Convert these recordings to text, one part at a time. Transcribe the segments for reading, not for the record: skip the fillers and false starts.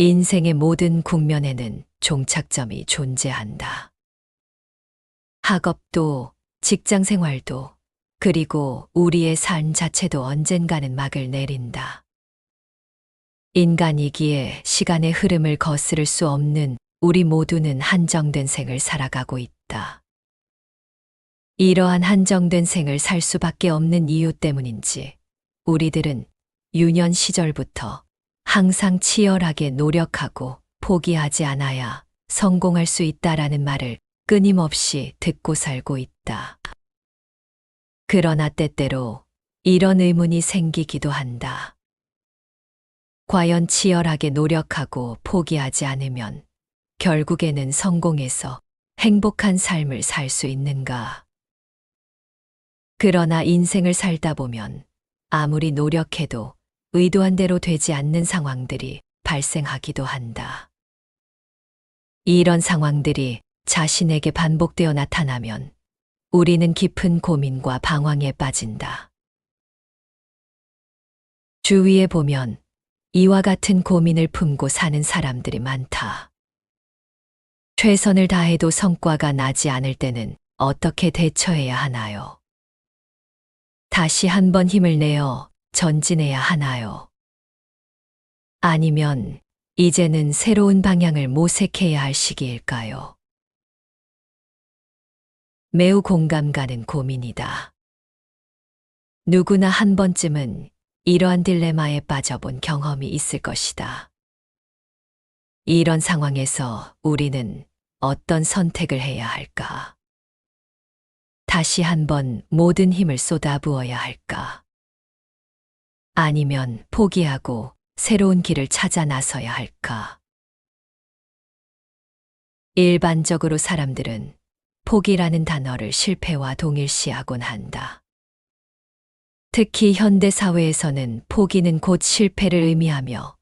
인생의 모든 국면에는 종착점이 존재한다. 학업도, 직장 생활도, 그리고 우리의 삶 자체도 언젠가는 막을 내린다. 인간이기에 시간의 흐름을 거스를 수 없는 우리 모두는 한정된 생을 살아가고 있다. 이러한 한정된 생을 살 수밖에 없는 이유 때문인지 우리들은 유년 시절부터 항상 치열하게 노력하고 포기하지 않아야 성공할 수 있다라는 말을 끊임없이 듣고 살고 있다. 그러나 때때로 이런 의문이 생기기도 한다. 과연 치열하게 노력하고 포기하지 않으면 결국에는 성공해서 행복한 삶을 살 수 있는가? 그러나 인생을 살다 보면 아무리 노력해도 의도한 대로 되지 않는 상황들이 발생하기도 한다. 이런 상황들이 자신에게 반복되어 나타나면 우리는 깊은 고민과 방황에 빠진다. 주위에 보면 이와 같은 고민을 품고 사는 사람들이 많다. 최선을 다해도 성과가 나지 않을 때는 어떻게 대처해야 하나요? 다시 한번 힘을 내어 전진해야 하나요? 아니면 이제는 새로운 방향을 모색해야 할 시기일까요? 매우 공감 가는 고민이다. 누구나 한 번쯤은 이러한 딜레마에 빠져본 경험이 있을 것이다. 이런 상황에서 우리는 어떤 선택을 해야 할까? 다시 한번 모든 힘을 쏟아부어야 할까? 아니면 포기하고 새로운 길을 찾아 나서야 할까? 일반적으로 사람들은 포기라는 단어를 실패와 동일시하곤 한다. 특히 현대 사회에서는 포기는 곧 실패를 의미하며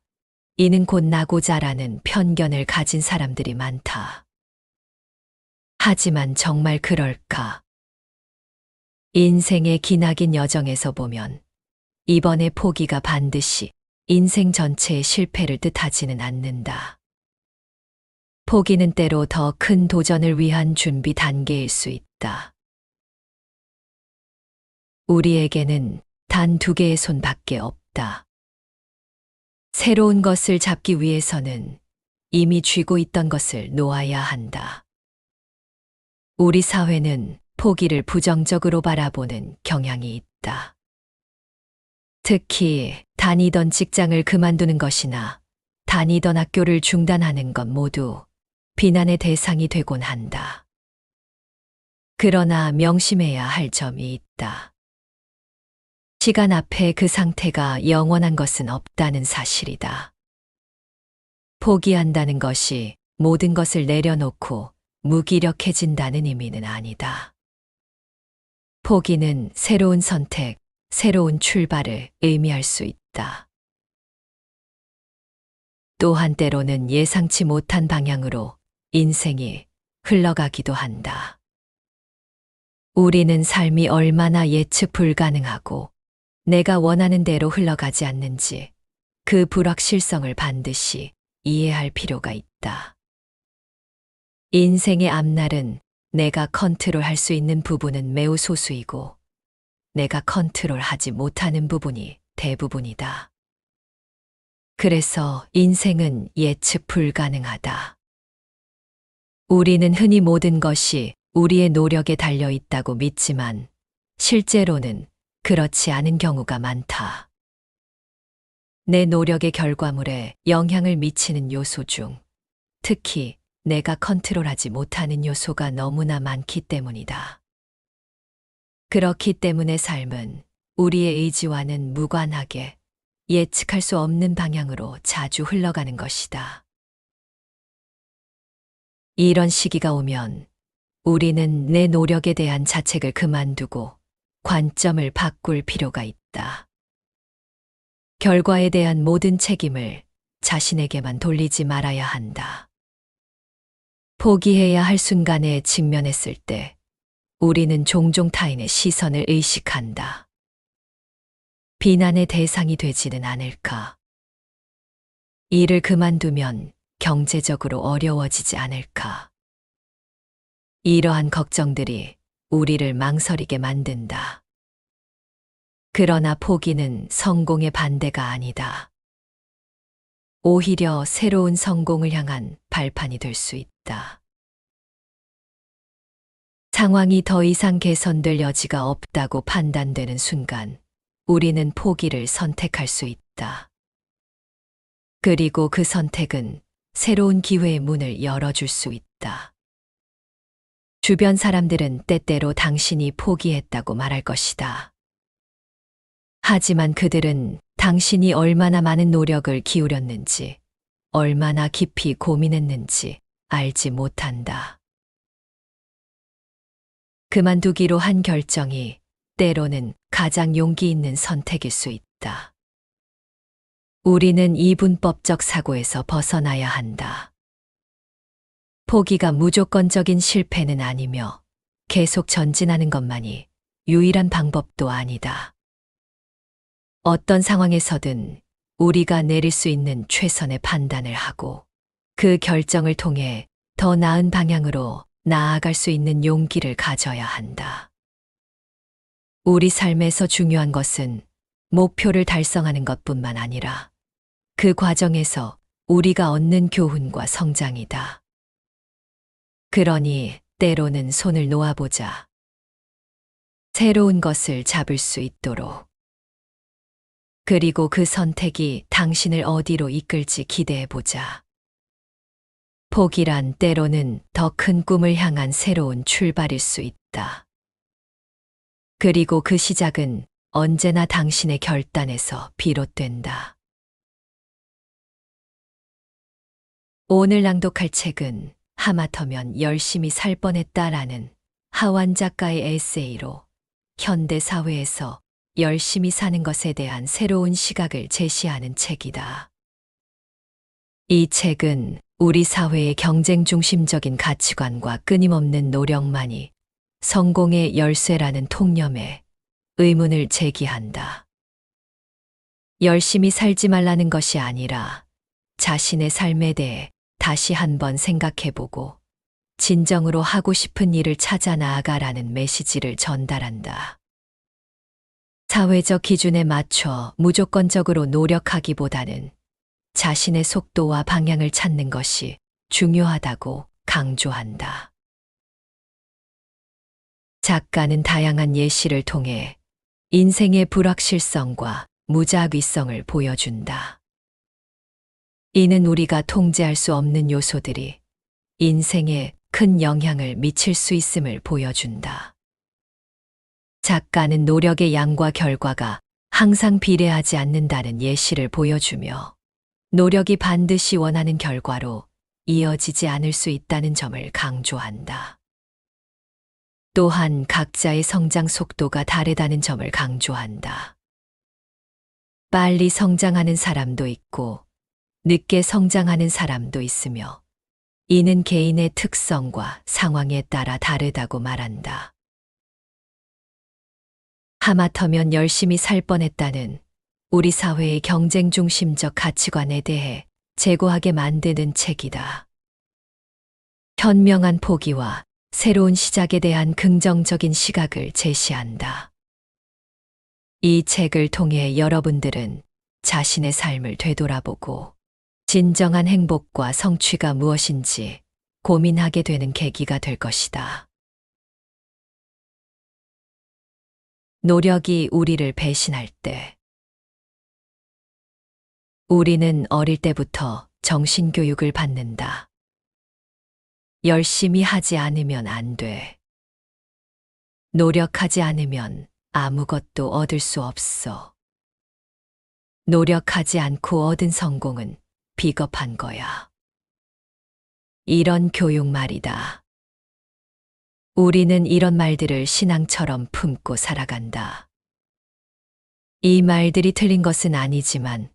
이는 곧 나고자라는 편견을 가진 사람들이 많다. 하지만 정말 그럴까? 인생의 기나긴 여정에서 보면 이번의 포기가 반드시 인생 전체의 실패를 뜻하지는 않는다. 포기는 때로 더 큰 도전을 위한 준비 단계일 수 있다. 우리에게는 단 2개의 손밖에 없다. 새로운 것을 잡기 위해서는 이미 쥐고 있던 것을 놓아야 한다. 우리 사회는 포기를 부정적으로 바라보는 경향이 있다. 특히 다니던 직장을 그만두는 것이나 다니던 학교를 중단하는 것 모두 비난의 대상이 되곤 한다. 그러나 명심해야 할 점이 있다. 시간 앞에 그 상태가 영원한 것은 없다는 사실이다. 포기한다는 것이 모든 것을 내려놓고 무기력해진다는 의미는 아니다. 포기는 새로운 선택, 새로운 출발을 의미할 수 있다. 또한 때로는 예상치 못한 방향으로 인생이 흘러가기도 한다. 우리는 삶이 얼마나 예측 불가능하고 내가 원하는 대로 흘러가지 않는지 그 불확실성을 반드시 이해할 필요가 있다. 인생의 앞날은 내가 컨트롤할 수 있는 부분은 매우 소수이고 내가 컨트롤하지 못하는 부분이 대부분이다. 그래서 인생은 예측 불가능하다. 우리는 흔히 모든 것이 우리의 노력에 달려 있다고 믿지만 실제로는 그렇지 않은 경우가 많다. 내 노력의 결과물에 영향을 미치는 요소 중 특히 내가 컨트롤하지 못하는 요소가 너무나 많기 때문이다. 그렇기 때문에 삶은 우리의 의지와는 무관하게 예측할 수 없는 방향으로 자주 흘러가는 것이다. 이런 시기가 오면 우리는 내 노력에 대한 자책을 그만두고 관점을 바꿀 필요가 있다. 결과에 대한 모든 책임을 자신에게만 돌리지 말아야 한다. 포기해야 할 순간에 직면했을 때 우리는 종종 타인의 시선을 의식한다. 비난의 대상이 되지는 않을까? 일을 그만두면 경제적으로 어려워지지 않을까. 이러한 걱정들이 우리를 망설이게 만든다. 그러나 포기는 성공의 반대가 아니다. 오히려 새로운 성공을 향한 발판이 될 수 있다. 상황이 더 이상 개선될 여지가 없다고 판단되는 순간, 우리는 포기를 선택할 수 있다. 그리고 그 선택은 새로운 기회의 문을 열어줄 수 있다. 주변 사람들은 때때로 당신이 포기했다고 말할 것이다. 하지만 그들은 당신이 얼마나 많은 노력을 기울였는지, 얼마나 깊이 고민했는지 알지 못한다. 그만두기로 한 결정이 때로는 가장 용기 있는 선택일 수 있다. 우리는 이분법적 사고에서 벗어나야 한다. 포기가 무조건적인 실패는 아니며 계속 전진하는 것만이 유일한 방법도 아니다. 어떤 상황에서든 우리가 내릴 수 있는 최선의 판단을 하고 그 결정을 통해 더 나은 방향으로 나아갈 수 있는 용기를 가져야 한다. 우리 삶에서 중요한 것은 목표를 달성하는 것뿐만 아니라 그 과정에서 우리가 얻는 교훈과 성장이다. 그러니 때로는 손을 놓아보자. 새로운 것을 잡을 수 있도록. 그리고 그 선택이 당신을 어디로 이끌지 기대해보자. 포기란 때로는 더 큰 꿈을 향한 새로운 출발일 수 있다. 그리고 그 시작은 언제나 당신의 결단에서 비롯된다. 오늘 낭독할 책은 하마터면 열심히 살 뻔했다라는 하완 작가의 에세이로 현대 사회에서 열심히 사는 것에 대한 새로운 시각을 제시하는 책이다. 이 책은 우리 사회의 경쟁 중심적인 가치관과 끊임없는 노력만이 성공의 열쇠라는 통념에 의문을 제기한다. 열심히 살지 말라는 것이 아니라 자신의 삶에 대해 다시 한번 생각해보고 진정으로 하고 싶은 일을 찾아 나아가라는 메시지를 전달한다. 사회적 기준에 맞춰 무조건적으로 노력하기보다는 자신의 속도와 방향을 찾는 것이 중요하다고 강조한다. 작가는 다양한 예시를 통해 인생의 불확실성과 무작위성을 보여준다. 이는 우리가 통제할 수 없는 요소들이 인생에 큰 영향을 미칠 수 있음을 보여준다. 작가는 노력의 양과 결과가 항상 비례하지 않는다는 예시를 보여주며 노력이 반드시 원하는 결과로 이어지지 않을 수 있다는 점을 강조한다. 또한 각자의 성장 속도가 다르다는 점을 강조한다. 빨리 성장하는 사람도 있고 늦게 성장하는 사람도 있으며 이는 개인의 특성과 상황에 따라 다르다고 말한다. 하마터면 열심히 살 뻔했다는 우리 사회의 경쟁 중심적 가치관에 대해 재고하게 만드는 책이다. 현명한 포기와 새로운 시작에 대한 긍정적인 시각을 제시한다. 이 책을 통해 여러분들은 자신의 삶을 되돌아보고 진정한 행복과 성취가 무엇인지 고민하게 되는 계기가 될 것이다. 노력이 우리를 배신할 때 우리는 어릴 때부터 정신교육을 받는다. 열심히 하지 않으면 안 돼. 노력하지 않으면 아무것도 얻을 수 없어. 노력하지 않고 얻은 성공은 비겁한 거야. 이런 교육 말이다. 우리는 이런 말들을 신앙처럼 품고 살아간다. 이 말들이 틀린 것은 아니지만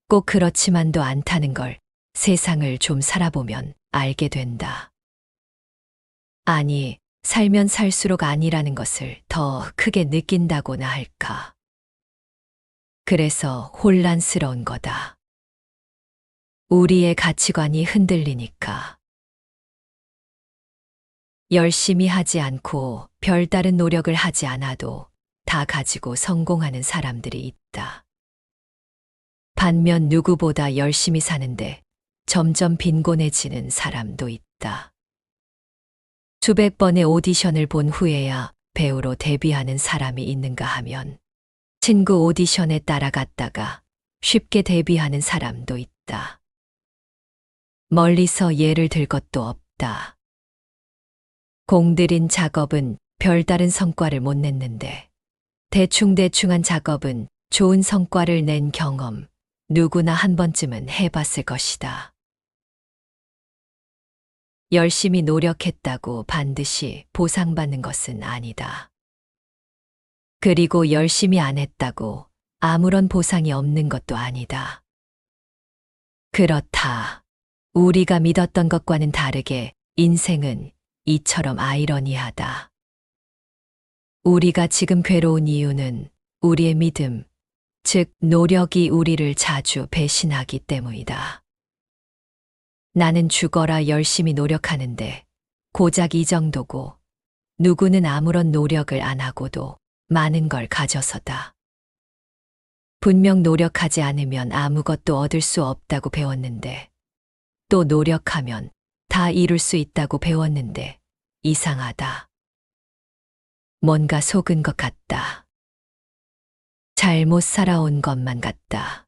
꼭 그렇지만도 않다는 걸 세상을 좀 살아보면 알게 된다. 아니, 살면 살수록 아니라는 것을 더 크게 느낀다고나 할까. 그래서 혼란스러운 거다. 우리의 가치관이 흔들리니까. 열심히 하지 않고 별다른 노력을 하지 않아도 다 가지고 성공하는 사람들이 있다. 반면 누구보다 열심히 사는데 점점 빈곤해지는 사람도 있다. 수백 번의 오디션을 본 후에야 배우로 데뷔하는 사람이 있는가 하면 친구 오디션에 따라갔다가 쉽게 데뷔하는 사람도 있다. 멀리서 예를 들 것도 없다. 공들인 작업은 별다른 성과를 못 냈는데 대충대충한 작업은 좋은 성과를 낸 경험 누구나 한 번쯤은 해봤을 것이다. 열심히 노력했다고 반드시 보상받는 것은 아니다. 그리고 열심히 안 했다고 아무런 보상이 없는 것도 아니다. 그렇다. 우리가 믿었던 것과는 다르게 인생은 이처럼 아이러니하다. 우리가 지금 괴로운 이유는 우리의 믿음, 즉 노력이 우리를 자주 배신하기 때문이다. 나는 죽어라 열심히 노력하는데 고작 이 정도고 누구는 아무런 노력을 안 하고도 많은 걸 가져서다. 분명 노력하지 않으면 아무것도 얻을 수 없다고 배웠는데 또 노력하면 다 이룰 수 있다고 배웠는데 이상하다. 뭔가 속은 것 같다. 잘못 살아온 것만 같다.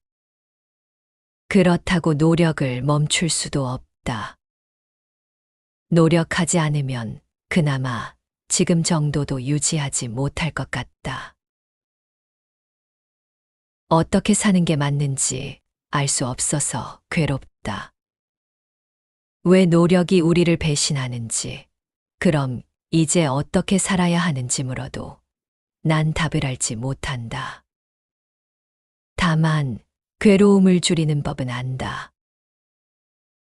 그렇다고 노력을 멈출 수도 없다. 노력하지 않으면 그나마 지금 정도도 유지하지 못할 것 같다. 어떻게 사는 게 맞는지 알 수 없어서 괴롭다. 왜 노력이 우리를 배신하는지, 그럼 이제 어떻게 살아야 하는지 물어도 난 답을 알지 못한다. 다만 괴로움을 줄이는 법은 안다.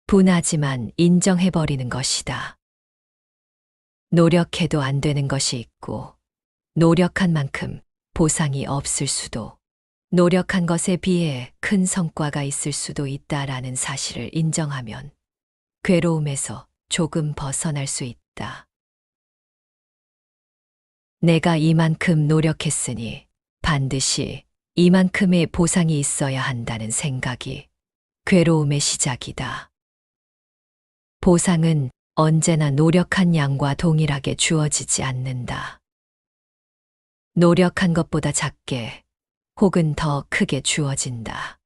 분하지만 인정해버리는 것이다. 노력해도 안 되는 것이 있고, 노력한 만큼 보상이 없을 수도, 노력한 것에 비해 큰 성과가 있을 수도 있다라는 사실을 인정하면 괴로움에서 조금 벗어날 수 있다. 내가 이만큼 노력했으니 반드시 이만큼의 보상이 있어야 한다는 생각이 괴로움의 시작이다. 보상은 언제나 노력한 양과 동일하게 주어지지 않는다. 노력한 것보다 작게 혹은 더 크게 주어진다.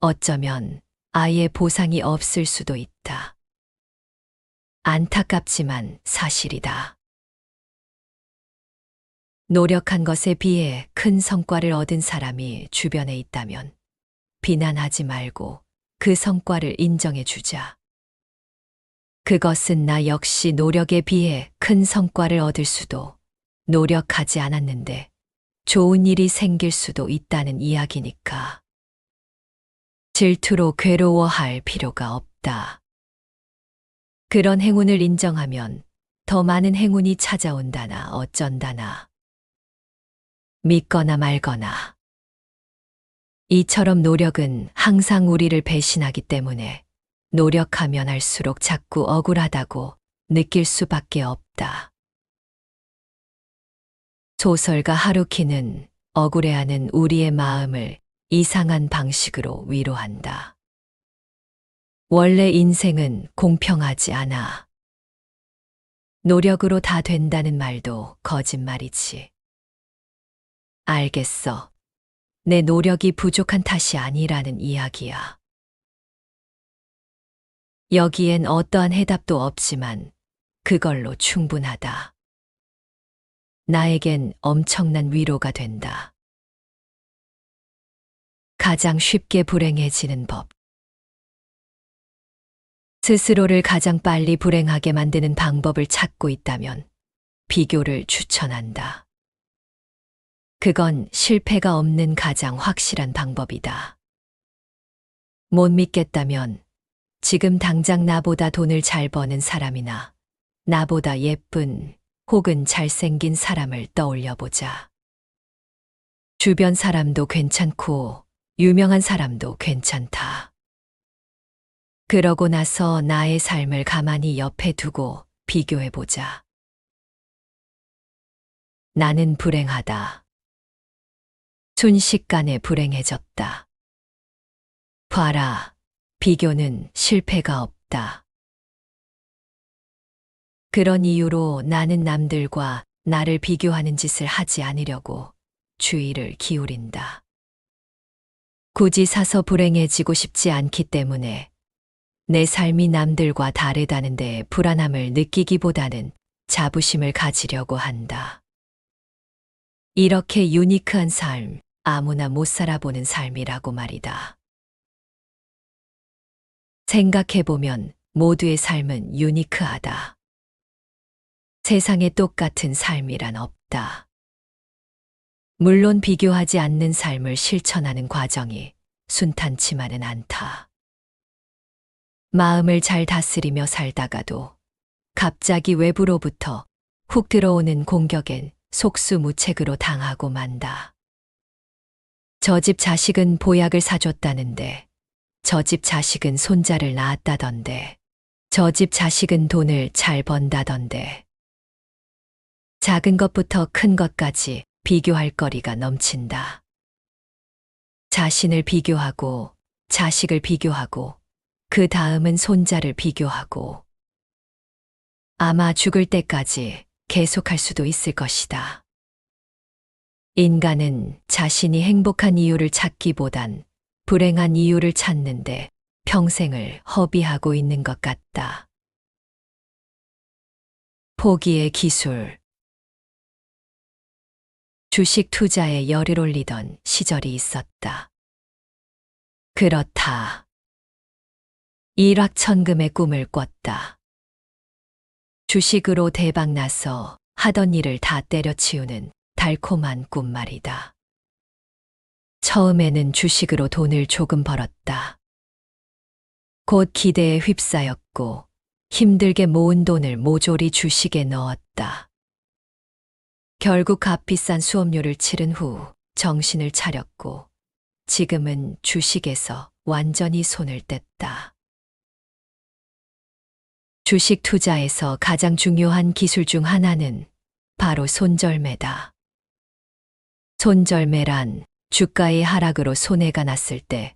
어쩌면 아예 보상이 없을 수도 있다. 안타깝지만 사실이다. 노력한 것에 비해 큰 성과를 얻은 사람이 주변에 있다면 비난하지 말고 그 성과를 인정해 주자. 그것은 나 역시 노력에 비해 큰 성과를 얻을 수도, 노력하지 않았는데 좋은 일이 생길 수도 있다는 이야기니까. 질투로 괴로워할 필요가 없다. 그런 행운을 인정하면 더 많은 행운이 찾아온다나 어쩐다나. 믿거나 말거나. 이처럼 노력은 항상 우리를 배신하기 때문에 노력하면 할수록 자꾸 억울하다고 느낄 수밖에 없다. 소설가 하루키는 억울해하는 우리의 마음을 이상한 방식으로 위로한다. 원래 인생은 공평하지 않아. 노력으로 다 된다는 말도 거짓말이지. 알겠어. 내 노력이 부족한 탓이 아니라는 이야기야. 여기엔 어떠한 해답도 없지만 그걸로 충분하다. 나에겐 엄청난 위로가 된다. 가장 쉽게 불행해지는 법. 스스로를 가장 빨리 불행하게 만드는 방법을 찾고 있다면 비교를 추천한다. 그건 실패가 없는 가장 확실한 방법이다. 못 믿겠다면 지금 당장 나보다 돈을 잘 버는 사람이나 나보다 예쁜 혹은 잘생긴 사람을 떠올려 보자. 주변 사람도 괜찮고 유명한 사람도 괜찮다. 그러고 나서 나의 삶을 가만히 옆에 두고 비교해보자. 나는 불행하다. 순식간에 불행해졌다. 봐라, 비교는 실패가 없다. 그런 이유로 나는 남들과 나를 비교하는 짓을 하지 않으려고 주의를 기울인다. 굳이 사서 불행해지고 싶지 않기 때문에 내 삶이 남들과 다르다는 데 불안함을 느끼기보다는 자부심을 가지려고 한다. 이렇게 유니크한 삶, 아무나 못 살아보는 삶이라고 말이다. 생각해보면 모두의 삶은 유니크하다. 세상에 똑같은 삶이란 없다. 물론 비교하지 않는 삶을 실천하는 과정이 순탄치만은 않다. 마음을 잘 다스리며 살다가도 갑자기 외부로부터 훅 들어오는 공격엔 속수무책으로 당하고 만다. 저 집 자식은 보약을 사줬다는데, 저 집 자식은 손자를 낳았다던데, 저 집 자식은 돈을 잘 번다던데. 작은 것부터 큰 것까지 비교할 거리가 넘친다. 자신을 비교하고, 자식을 비교하고, 그 다음은 손자를 비교하고. 아마 죽을 때까지 계속할 수도 있을 것이다. 인간은 자신이 행복한 이유를 찾기보단 불행한 이유를 찾는데 평생을 허비하고 있는 것 같다. 포기의 기술. 주식 투자에 열을 올리던 시절이 있었다. 그렇다. 일확천금의 꿈을 꿨다. 주식으로 대박나서 하던 일을 다 때려치우는 달콤한 꿈 말이다. 처음에는 주식으로 돈을 조금 벌었다. 곧 기대에 휩싸였고 힘들게 모은 돈을 모조리 주식에 넣었다. 결국 값비싼 수업료를 치른 후 정신을 차렸고 지금은 주식에서 완전히 손을 뗐다. 주식 투자에서 가장 중요한 기술 중 하나는 바로 손절매다. 손절매란 주가의 하락으로 손해가 났을 때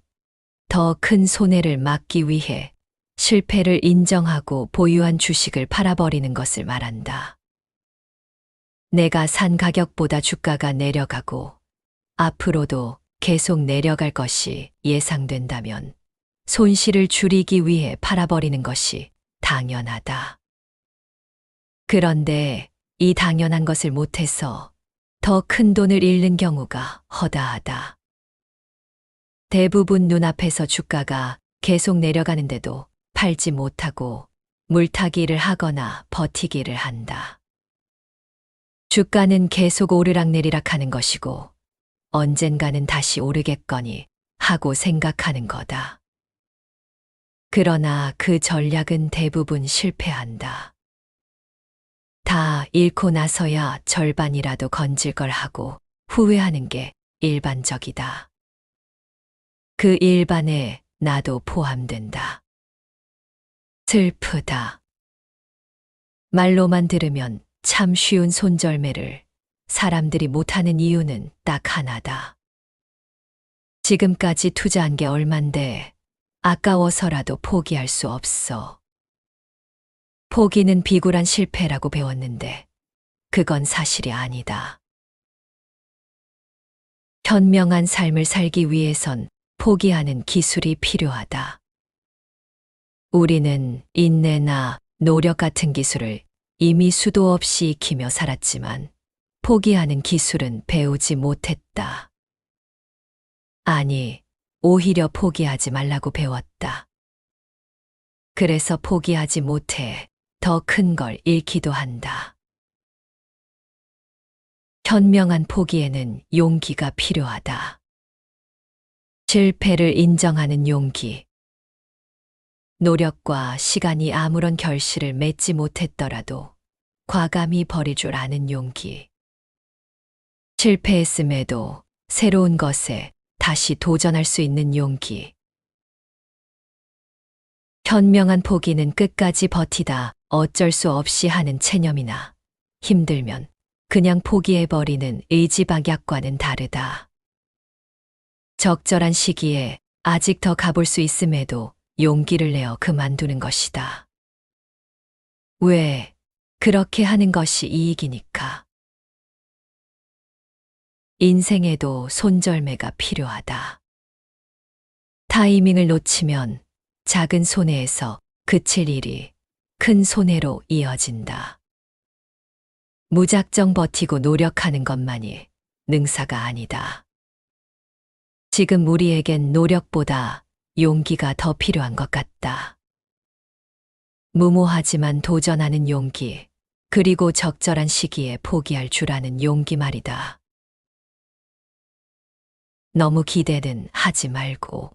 더 큰 손해를 막기 위해 실패를 인정하고 보유한 주식을 팔아버리는 것을 말한다. 내가 산 가격보다 주가가 내려가고 앞으로도 계속 내려갈 것이 예상된다면 손실을 줄이기 위해 팔아버리는 것이 당연하다. 그런데 이 당연한 것을 못해서 더 큰 돈을 잃는 경우가 허다하다. 대부분 눈앞에서 주가가 계속 내려가는데도 팔지 못하고 물타기를 하거나 버티기를 한다. 주가는 계속 오르락내리락 하는 것이고 언젠가는 다시 오르겠거니 하고 생각하는 거다. 그러나 그 전략은 대부분 실패한다. 다 잃고 나서야 절반이라도 건질 걸 하고 후회하는 게 일반적이다. 그 일반에 나도 포함된다. 슬프다. 말로만 들으면 참 쉬운 손절매를 사람들이 못하는 이유는 딱 하나다. 지금까지 투자한 게 얼만데 아까워서라도 포기할 수 없어. 포기는 비굴한 실패라고 배웠는데 그건 사실이 아니다. 현명한 삶을 살기 위해선 포기하는 기술이 필요하다. 우리는 인내나 노력 같은 기술을 이미 수도 없이 익히며 살았지만 포기하는 기술은 배우지 못했다. 아니, 오히려 포기하지 말라고 배웠다. 그래서 포기하지 못해 더 큰 걸 잃기도 한다. 현명한 포기에는 용기가 필요하다. 실패를 인정하는 용기. 노력과 시간이 아무런 결실을 맺지 못했더라도 과감히 버릴 줄 아는 용기. 실패했음에도 새로운 것에 다시 도전할 수 있는 용기. 현명한 포기는 끝까지 버티다 어쩔 수 없이 하는 체념이나 힘들면 그냥 포기해버리는 의지박약과는 다르다. 적절한 시기에 아직 더 가볼 수 있음에도 용기를 내어 그만두는 것이다. 왜? 그렇게 하는 것이 이익이니까. 인생에도 손절매가 필요하다. 타이밍을 놓치면 작은 손해에서 그칠 일이 큰 손해로 이어진다. 무작정 버티고 노력하는 것만이 능사가 아니다. 지금 우리에겐 노력보다 용기가 더 필요한 것 같다. 무모하지만 도전하는 용기, 그리고 적절한 시기에 포기할 줄 아는 용기 말이다. 너무 기대는 하지 말고.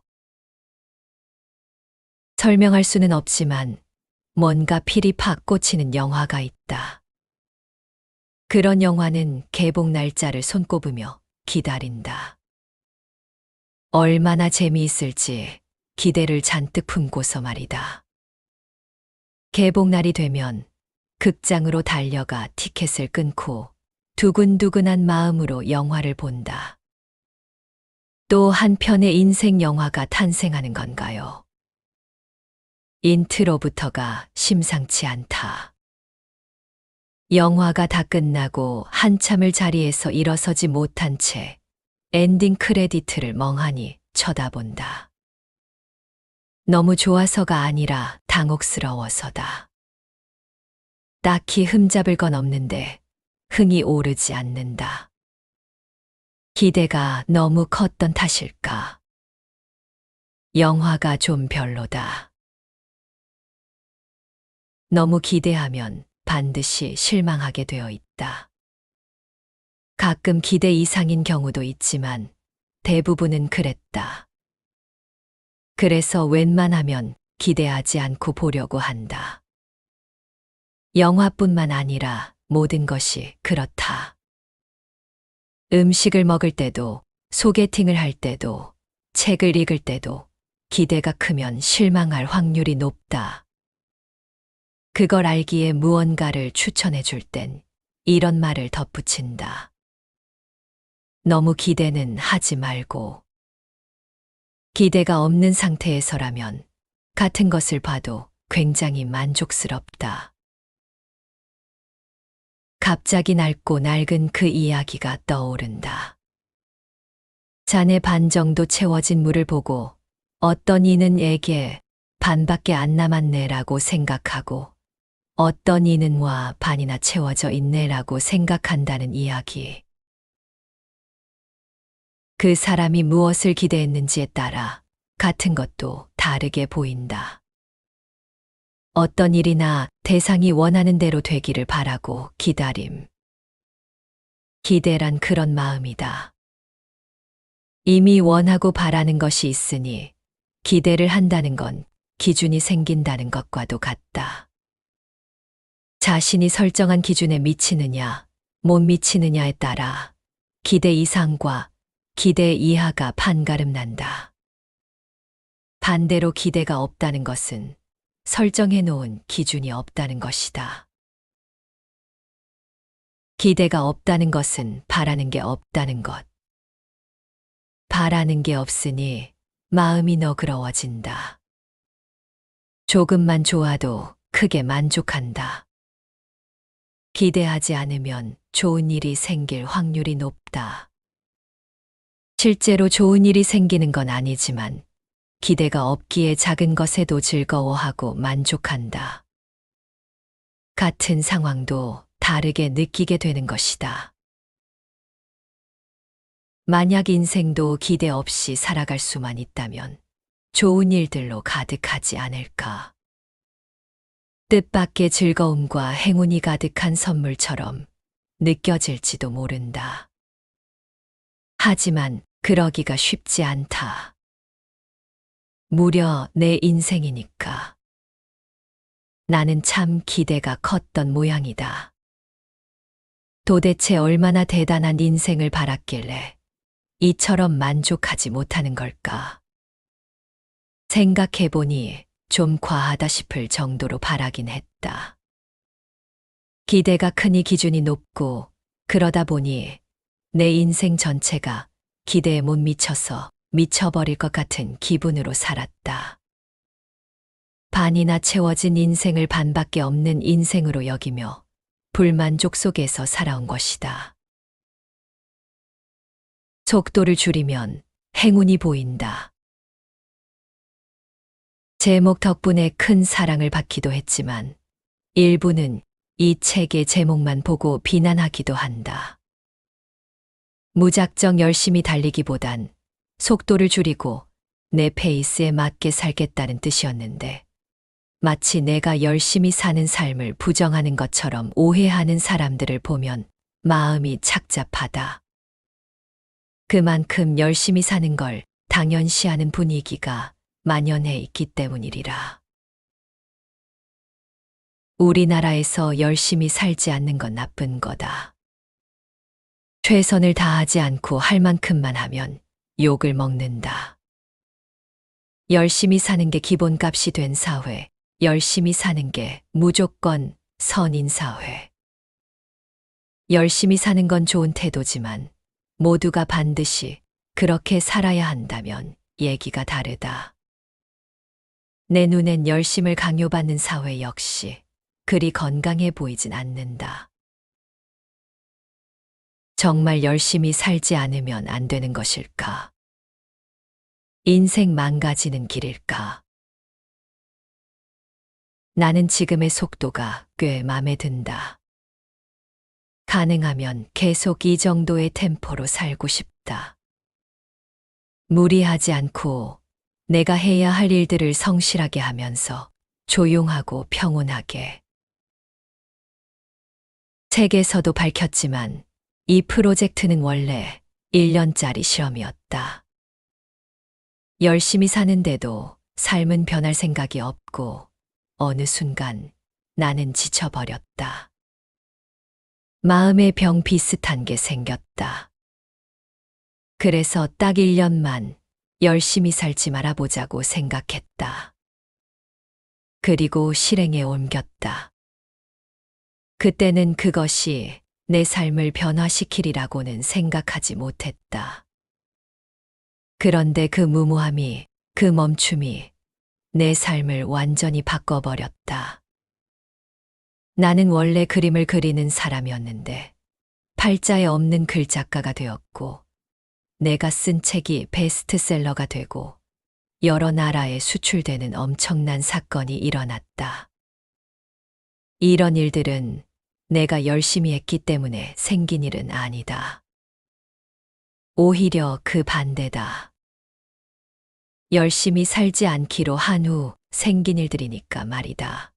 설명할 수는 없지만 뭔가 필이 팍 꽂히는 영화가 있다. 그런 영화는 개봉 날짜를 손꼽으며 기다린다. 얼마나 재미있을지 기대를 잔뜩 품고서 말이다. 개봉날이 되면 극장으로 달려가 티켓을 끊고 두근두근한 마음으로 영화를 본다. 또 한편의 인생 영화가 탄생하는 건가요? 인트로부터가 심상치 않다. 영화가 다 끝나고 한참을 자리에서 일어서지 못한 채 엔딩 크레디트를 멍하니 쳐다본다. 너무 좋아서가 아니라 당혹스러워서다. 딱히 흠잡을 건 없는데 흥이 오르지 않는다. 기대가 너무 컸던 탓일까? 영화가 좀 별로다. 너무 기대하면 반드시 실망하게 되어 있다. 가끔 기대 이상인 경우도 있지만 대부분은 그랬다. 그래서 웬만하면 기대하지 않고 보려고 한다. 영화뿐만 아니라 모든 것이 그렇다. 음식을 먹을 때도, 소개팅을 할 때도, 책을 읽을 때도 기대가 크면 실망할 확률이 높다. 그걸 알기에 무언가를 추천해 줄 땐 이런 말을 덧붙인다. 너무 기대는 하지 말고. 기대가 없는 상태에서라면 같은 것을 봐도 굉장히 만족스럽다. 갑자기 낡고 낡은 그 이야기가 떠오른다. 잔에 반 정도 채워진 물을 보고 어떤 이는 에게 반밖에 안 남았네라고 생각하고 어떤 이는 와 반이나 채워져 있네라고 생각한다는 이야기. 그 사람이 무엇을 기대했는지에 따라 같은 것도 다르게 보인다. 어떤 일이나 대상이 원하는 대로 되기를 바라고 기다림. 기대란 그런 마음이다. 이미 원하고 바라는 것이 있으니 기대를 한다는 건 기준이 생긴다는 것과도 같다. 자신이 설정한 기준에 미치느냐, 못 미치느냐에 따라 기대 이상과 기대 이하가 판가름 난다. 반대로 기대가 없다는 것은 설정해 놓은 기준이 없다는 것이다. 기대가 없다는 것은 바라는 게 없다는 것. 바라는 게 없으니 마음이 너그러워진다. 조금만 좋아도 크게 만족한다. 기대하지 않으면 좋은 일이 생길 확률이 높다. 실제로 좋은 일이 생기는 건 아니지만 기대가 없기에 작은 것에도 즐거워하고 만족한다. 같은 상황도 다르게 느끼게 되는 것이다. 만약 인생도 기대 없이 살아갈 수만 있다면 좋은 일들로 가득하지 않을까. 뜻밖의 즐거움과 행운이 가득한 선물처럼 느껴질지도 모른다. 하지만 그러기가 쉽지 않다. 무려 내 인생이니까. 나는 참 기대가 컸던 모양이다. 도대체 얼마나 대단한 인생을 바랐길래 이처럼 만족하지 못하는 걸까? 생각해보니 좀 과하다 싶을 정도로 바라긴 했다. 기대가 크니 기준이 높고 그러다 보니 내 인생 전체가 기대에 못 미쳐서 미쳐버릴 것 같은 기분으로 살았다. 반이나 채워진 인생을 반밖에 없는 인생으로 여기며 불만족 속에서 살아온 것이다. 속도를 줄이면 행운이 보인다. 제목 덕분에 큰 사랑을 받기도 했지만 일부는 이 책의 제목만 보고 비난하기도 한다. 무작정 열심히 달리기보단 속도를 줄이고 내 페이스에 맞게 살겠다는 뜻이었는데 마치 내가 열심히 사는 삶을 부정하는 것처럼 오해하는 사람들을 보면 마음이 착잡하다. 그만큼 열심히 사는 걸 당연시하는 분위기가 만연해 있기 때문이리라. 우리나라에서 열심히 살지 않는 건 나쁜 거다. 최선을 다하지 않고 할 만큼만 하면 욕을 먹는다. 열심히 사는 게 기본값이 된 사회, 열심히 사는 게 무조건 선인 사회. 열심히 사는 건 좋은 태도지만 모두가 반드시 그렇게 살아야 한다면 얘기가 다르다. 내 눈엔 열심을 강요받는 사회 역시 그리 건강해 보이진 않는다. 정말 열심히 살지 않으면 안 되는 것일까? 인생 망가지는 길일까? 나는 지금의 속도가 꽤 마음에 든다. 가능하면 계속 이 정도의 템포로 살고 싶다. 무리하지 않고 내가 해야 할 일들을 성실하게 하면서 조용하고 평온하게. 책에서도 밝혔지만 이 프로젝트는 원래 1년짜리 실험이었다. 열심히 사는데도 삶은 변할 생각이 없고 어느 순간 나는 지쳐버렸다. 마음의 병 비슷한 게 생겼다. 그래서 딱 1년만 열심히 살지 말아보자고 생각했다. 그리고 실행에 옮겼다. 그때는 그것이 내 삶을 변화시키리라고는 생각하지 못했다. 그런데 그 무모함이, 그 멈춤이 내 삶을 완전히 바꿔버렸다. 나는 원래 그림을 그리는 사람이었는데 팔자에 없는 글작가가 되었고 내가 쓴 책이 베스트셀러가 되고 여러 나라에 수출되는 엄청난 사건이 일어났다. 이런 일들은 내가 열심히 했기 때문에 생긴 일은 아니다. 오히려 그 반대다. 열심히 살지 않기로 한 후 생긴 일들이니까 말이다.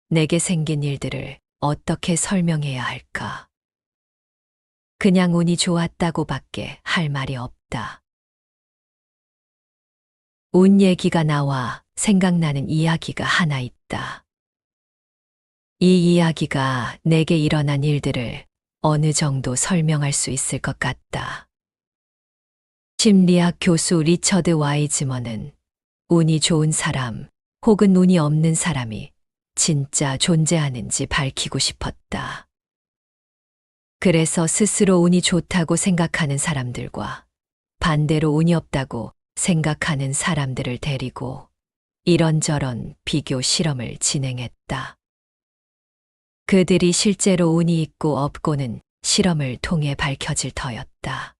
내게 생긴 일들을 어떻게 설명해야 할까? 그냥 운이 좋았다고밖에 할 말이 없다. 운 얘기가 나와 생각나는 이야기가 하나 있다. 이 이야기가 내게 일어난 일들을 어느 정도 설명할 수 있을 것 같다. 심리학 교수 리처드 와이즈먼은 운이 좋은 사람 혹은 운이 없는 사람이 진짜 존재하는지 밝히고 싶었다. 그래서 스스로 운이 좋다고 생각하는 사람들과 반대로 운이 없다고 생각하는 사람들을 데리고 이런저런 비교 실험을 진행했다. 그들이 실제로 운이 있고 없고는 실험을 통해 밝혀질 터였다.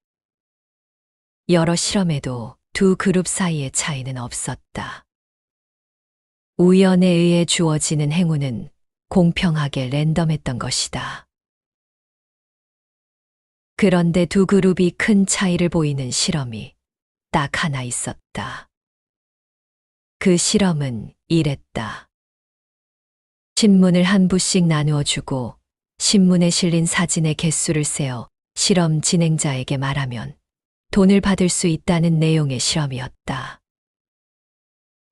여러 실험에도 두 그룹 사이의 차이는 없었다. 우연에 의해 주어지는 행운은 공평하게 랜덤했던 것이다. 그런데 두 그룹이 큰 차이를 보이는 실험이 딱 하나 있었다. 그 실험은 이랬다. 신문을 한 부씩 나누어 주고 신문에 실린 사진의 개수를 세어 실험 진행자에게 말하면 돈을 받을 수 있다는 내용의 실험이었다.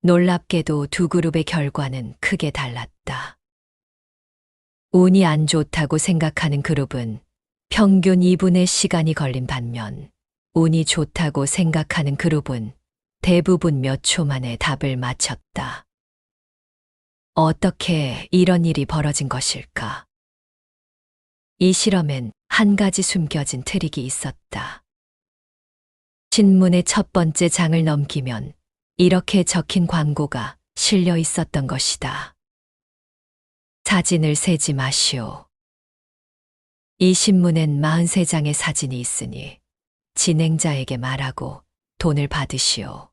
놀랍게도 두 그룹의 결과는 크게 달랐다. 운이 안 좋다고 생각하는 그룹은 평균 2분의 시간이 걸린 반면 운이 좋다고 생각하는 그룹은 대부분 몇 초 만에 답을 맞췄다. 어떻게 이런 일이 벌어진 것일까? 이 실험엔 한 가지 숨겨진 트릭이 있었다. 신문의 첫 번째 장을 넘기면 이렇게 적힌 광고가 실려 있었던 것이다. 사진을 세지 마시오. 이 신문엔 43장의 사진이 있으니 진행자에게 말하고 돈을 받으시오.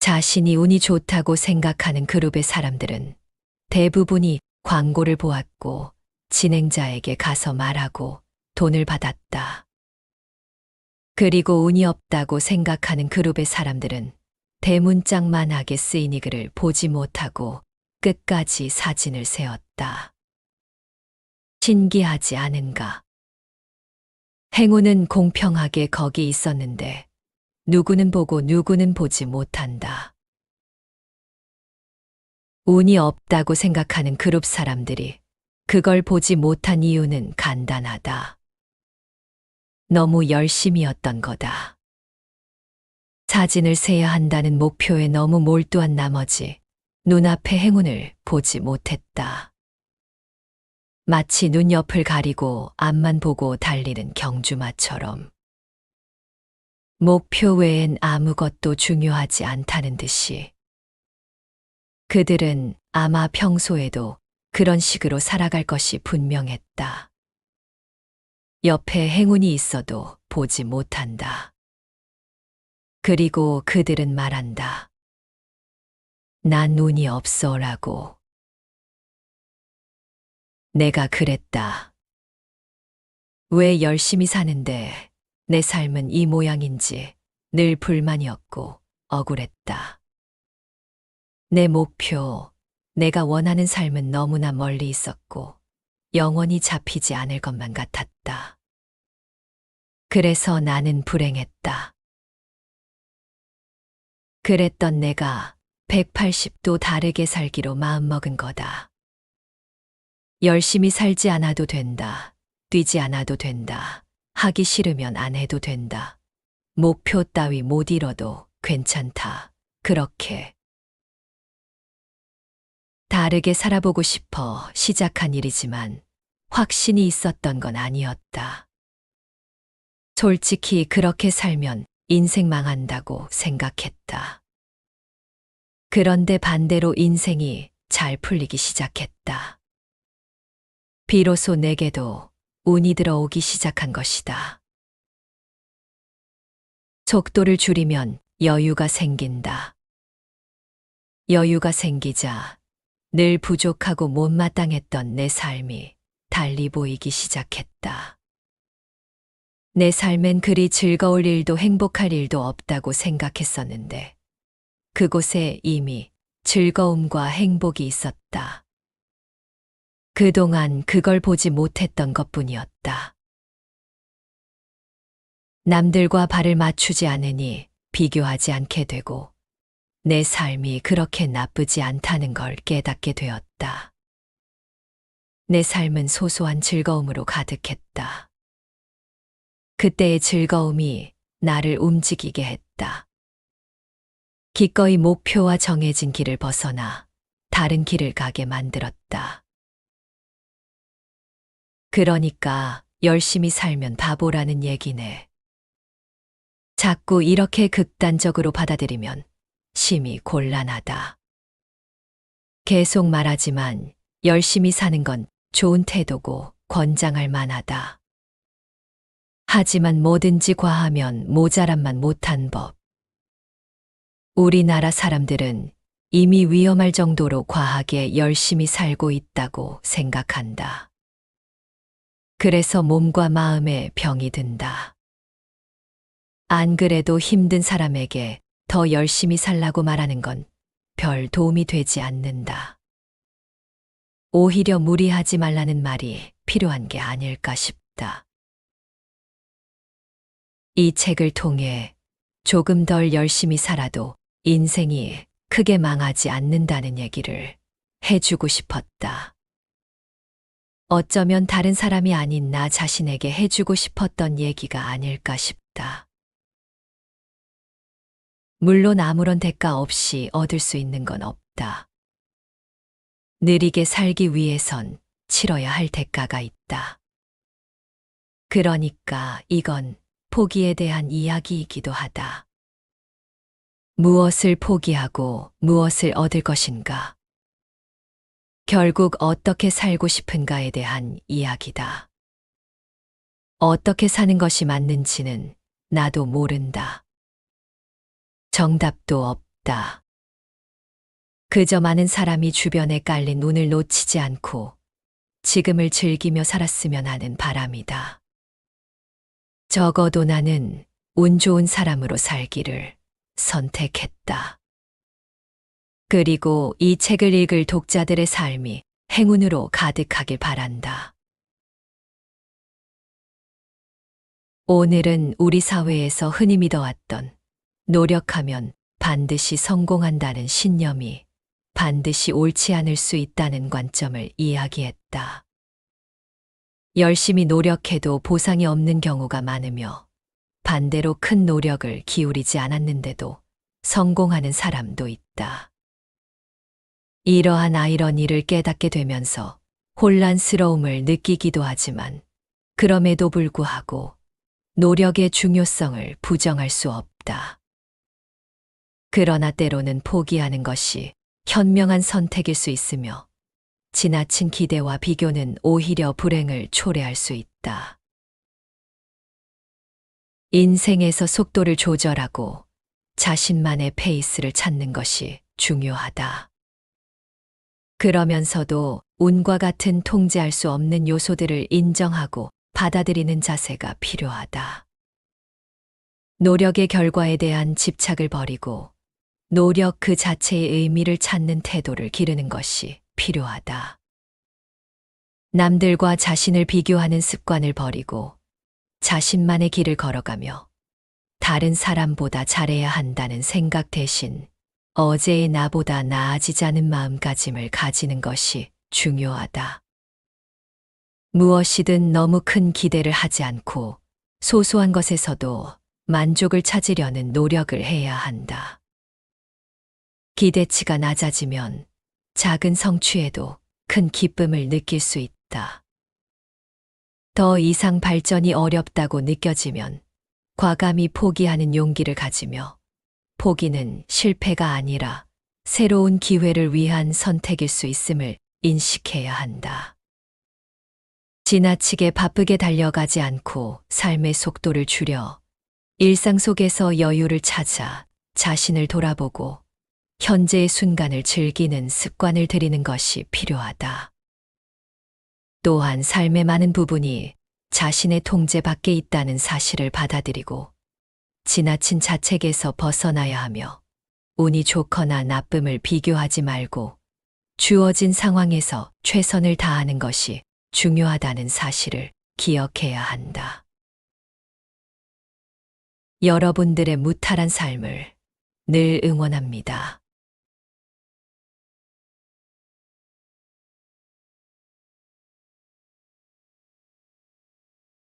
자신이 운이 좋다고 생각하는 그룹의 사람들은 대부분이 광고를 보았고 진행자에게 가서 말하고 돈을 받았다. 그리고 운이 없다고 생각하는 그룹의 사람들은 대문짝만하게 쓰인 이 글을 보지 못하고 끝까지 사진을 세웠다. 신기하지 않은가? 행운은 공평하게 거기 있었는데 누구는 보고 누구는 보지 못한다. 운이 없다고 생각하는 그룹 사람들이 그걸 보지 못한 이유는 간단하다. 너무 열심이었던 거다. 사진을 세야 한다는 목표에 너무 몰두한 나머지 눈앞의 행운을 보지 못했다. 마치 눈옆을 가리고 앞만 보고 달리는 경주마처럼. 목표 외엔 아무것도 중요하지 않다는 듯이. 그들은 아마 평소에도 그런 식으로 살아갈 것이 분명했다. 옆에 행운이 있어도 보지 못한다. 그리고 그들은 말한다. 난 운이 없어라고. 내가 그랬다. 왜 열심히 사는데 내 삶은 이 모양인지 늘 불만이었고 억울했다. 내 목표, 내가 원하는 삶은 너무나 멀리 있었고 영원히 잡히지 않을 것만 같았다. 그래서 나는 불행했다. 그랬던 내가 180도 다르게 살기로 마음먹은 거다. 열심히 살지 않아도 된다. 뛰지 않아도 된다. 하기 싫으면 안 해도 된다. 목표 따위 못 이뤄도 괜찮다. 그렇게. 다르게 살아보고 싶어 시작한 일이지만 확신이 있었던 건 아니었다. 솔직히 그렇게 살면 인생 망한다고 생각했다. 그런데 반대로 인생이 잘 풀리기 시작했다. 비로소 내게도 운이 들어오기 시작한 것이다. 속도를 줄이면 여유가 생긴다. 여유가 생기자 늘 부족하고 못마땅했던 내 삶이 달리 보이기 시작했다. 내 삶엔 그리 즐거울 일도 행복할 일도 없다고 생각했었는데 그곳에 이미 즐거움과 행복이 있었다. 그동안 그걸 보지 못했던 것뿐이었다. 남들과 발을 맞추지 않으니 비교하지 않게 되고 내 삶이 그렇게 나쁘지 않다는 걸 깨닫게 되었다. 내 삶은 소소한 즐거움으로 가득했다. 그때의 즐거움이 나를 움직이게 했다. 기꺼이 목표와 정해진 길을 벗어나 다른 길을 가게 만들었다. 그러니까 열심히 살면 바보라는 얘기네. 자꾸 이렇게 극단적으로 받아들이면 심히 곤란하다. 계속 말하지만 열심히 사는 건 좋은 태도고 권장할 만하다. 하지만 뭐든지 과하면 모자란만 못한 법. 우리나라 사람들은 이미 위험할 정도로 과하게 열심히 살고 있다고 생각한다. 그래서 몸과 마음에 병이 든다. 안 그래도 힘든 사람에게 더 열심히 살라고 말하는 건 별 도움이 되지 않는다. 오히려 무리하지 말라는 말이 필요한 게 아닐까 싶다. 이 책을 통해 조금 덜 열심히 살아도 인생이 크게 망하지 않는다는 얘기를 해주고 싶었다. 어쩌면 다른 사람이 아닌 나 자신에게 해주고 싶었던 얘기가 아닐까 싶다. 물론 아무런 대가 없이 얻을 수 있는 건 없다. 느리게 살기 위해선 치러야 할 대가가 있다. 그러니까 이건 포기에 대한 이야기이기도 하다. 무엇을 포기하고 무엇을 얻을 것인가? 결국 어떻게 살고 싶은가에 대한 이야기다. 어떻게 사는 것이 맞는지는 나도 모른다. 정답도 없다. 그저 많은 사람이 주변에 깔린 운을 놓치지 않고 지금을 즐기며 살았으면 하는 바람이다. 적어도 나는 운 좋은 사람으로 살기를 선택했다. 그리고 이 책을 읽을 독자들의 삶이 행운으로 가득하길 바란다. 오늘은 우리 사회에서 흔히 믿어왔던 노력하면 반드시 성공한다는 신념이 반드시 옳지 않을 수 있다는 관점을 이야기했다. 열심히 노력해도 보상이 없는 경우가 많으며 반대로 큰 노력을 기울이지 않았는데도 성공하는 사람도 있다. 이러한 아이러니를 깨닫게 되면서 혼란스러움을 느끼기도 하지만 그럼에도 불구하고 노력의 중요성을 부정할 수 없다. 그러나 때로는 포기하는 것이 현명한 선택일 수 있으며 지나친 기대와 비교는 오히려 불행을 초래할 수 있다. 인생에서 속도를 조절하고 자신만의 페이스를 찾는 것이 중요하다. 그러면서도 운과 같은 통제할 수 없는 요소들을 인정하고 받아들이는 자세가 필요하다. 노력의 결과에 대한 집착을 버리고 노력 그 자체의 의미를 찾는 태도를 기르는 것이 필요하다. 남들과 자신을 비교하는 습관을 버리고 자신만의 길을 걸어가며 다른 사람보다 잘해야 한다는 생각 대신 어제의 나보다 나아지자는 마음가짐을 가지는 것이 중요하다. 무엇이든 너무 큰 기대를 하지 않고 소소한 것에서도 만족을 찾으려는 노력을 해야 한다. 기대치가 낮아지면 작은 성취에도 큰 기쁨을 느낄 수 있다. 더 이상 발전이 어렵다고 느껴지면 과감히 포기하는 용기를 가지며 포기는 실패가 아니라 새로운 기회를 위한 선택일 수 있음을 인식해야 한다. 지나치게 바쁘게 달려가지 않고 삶의 속도를 줄여 일상 속에서 여유를 찾아 자신을 돌아보고 현재의 순간을 즐기는 습관을 들이는 것이 필요하다. 또한 삶의 많은 부분이 자신의 통제 밖에 있다는 사실을 받아들이고 지나친 자책에서 벗어나야 하며 운이 좋거나 나쁨을 비교하지 말고 주어진 상황에서 최선을 다하는 것이 중요하다는 사실을 기억해야 한다. 여러분들의 무탈한 삶을 늘 응원합니다.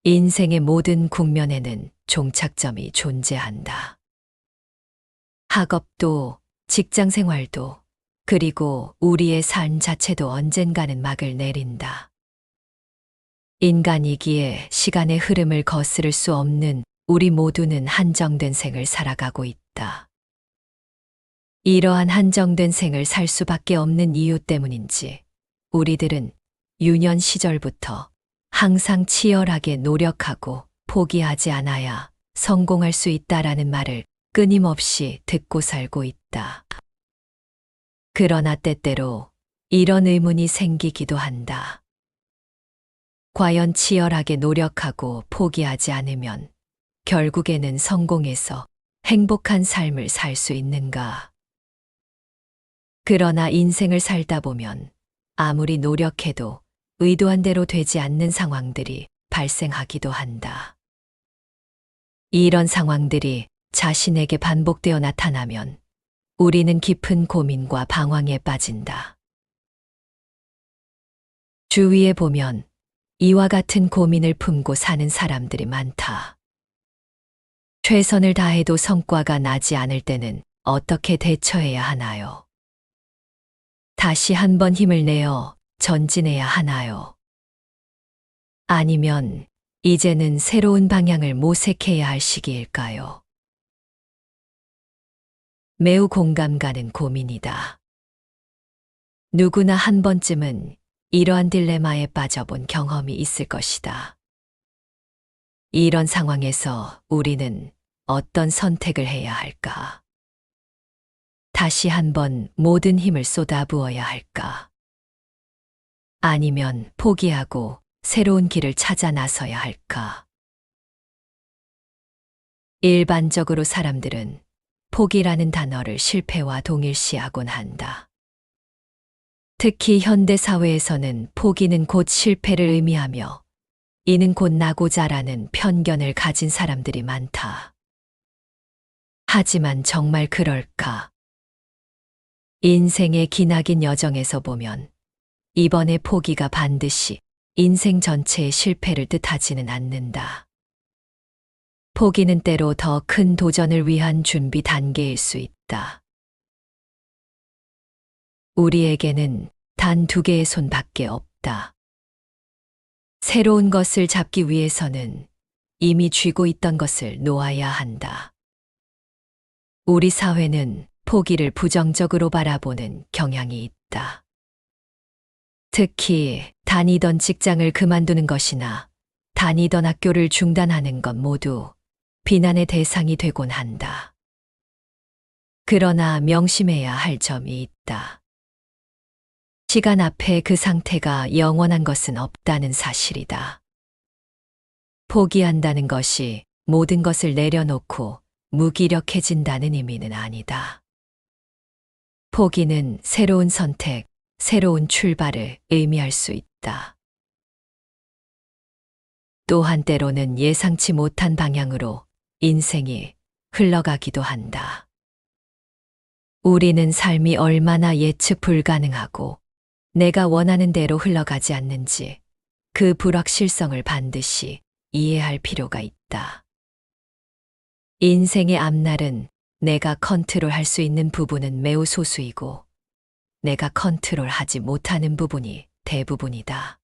인생의 모든 국면에는 종착점이 존재한다. 학업도, 직장 생활도, 그리고 우리의 삶 자체도 언젠가는 막을 내린다. 인간이기에 시간의 흐름을 거스를 수 없는 우리 모두는 한정된 생을 살아가고 있다. 이러한 한정된 생을 살 수밖에 없는 이유 때문인지 우리들은 유년 시절부터 항상 치열하게 노력하고 포기하지 않아야 성공할 수 있다라는 말을 끊임없이 듣고 살고 있다. 그러나 때때로 이런 의문이 생기기도 한다. 과연 치열하게 노력하고 포기하지 않으면 결국에는 성공해서 행복한 삶을 살 수 있는가? 그러나 인생을 살다 보면 아무리 노력해도 의도한 대로 되지 않는 상황들이 발생하기도 한다. 이런 상황들이 자신에게 반복되어 나타나면 우리는 깊은 고민과 방황에 빠진다. 주위에 보면 이와 같은 고민을 품고 사는 사람들이 많다. 최선을 다해도 성과가 나지 않을 때는 어떻게 대처해야 하나요? 다시 한번 힘을 내어 전진해야 하나요? 아니면 이제는 새로운 방향을 모색해야 할 시기일까요? 매우 공감 가는 고민이다. 누구나 한 번쯤은 이러한 딜레마에 빠져본 경험이 있을 것이다. 이런 상황에서 우리는 어떤 선택을 해야 할까? 다시 한번 모든 힘을 쏟아부어야 할까? 아니면 포기하고 새로운 길을 찾아 나서야 할까? 일반적으로 사람들은 포기라는 단어를 실패와 동일시하곤 한다. 특히 현대 사회에서는 포기는 곧 실패를 의미하며 이는 곧 나고자라는 편견을 가진 사람들이 많다. 하지만 정말 그럴까? 인생의 기나긴 여정에서 보면 이번의 포기가 반드시 인생 전체의 실패를 뜻하지는 않는다. 포기는 때로 더 큰 도전을 위한 준비 단계일 수 있다. 우리에게는 단 2개의 손밖에 없다. 새로운 것을 잡기 위해서는 이미 쥐고 있던 것을 놓아야 한다. 우리 사회는 포기를 부정적으로 바라보는 경향이 있다. 특히 다니던 직장을 그만두는 것이나 다니던 학교를 중단하는 것 모두 비난의 대상이 되곤 한다. 그러나 명심해야 할 점이 있다. 시간 앞에 그 상태가 영원한 것은 없다는 사실이다. 포기한다는 것이 모든 것을 내려놓고 무기력해진다는 의미는 아니다. 포기는 새로운 선택, 새로운 출발을 의미할 수 있다. 또한 때로는 예상치 못한 방향으로 인생이 흘러가기도 한다. 우리는 삶이 얼마나 예측 불가능하고 내가 원하는 대로 흘러가지 않는지 그 불확실성을 반드시 이해할 필요가 있다. 인생의 앞날은 내가 컨트롤할 수 있는 부분은 매우 소수이고 내가 컨트롤하지 못하는 부분이 대부분이다.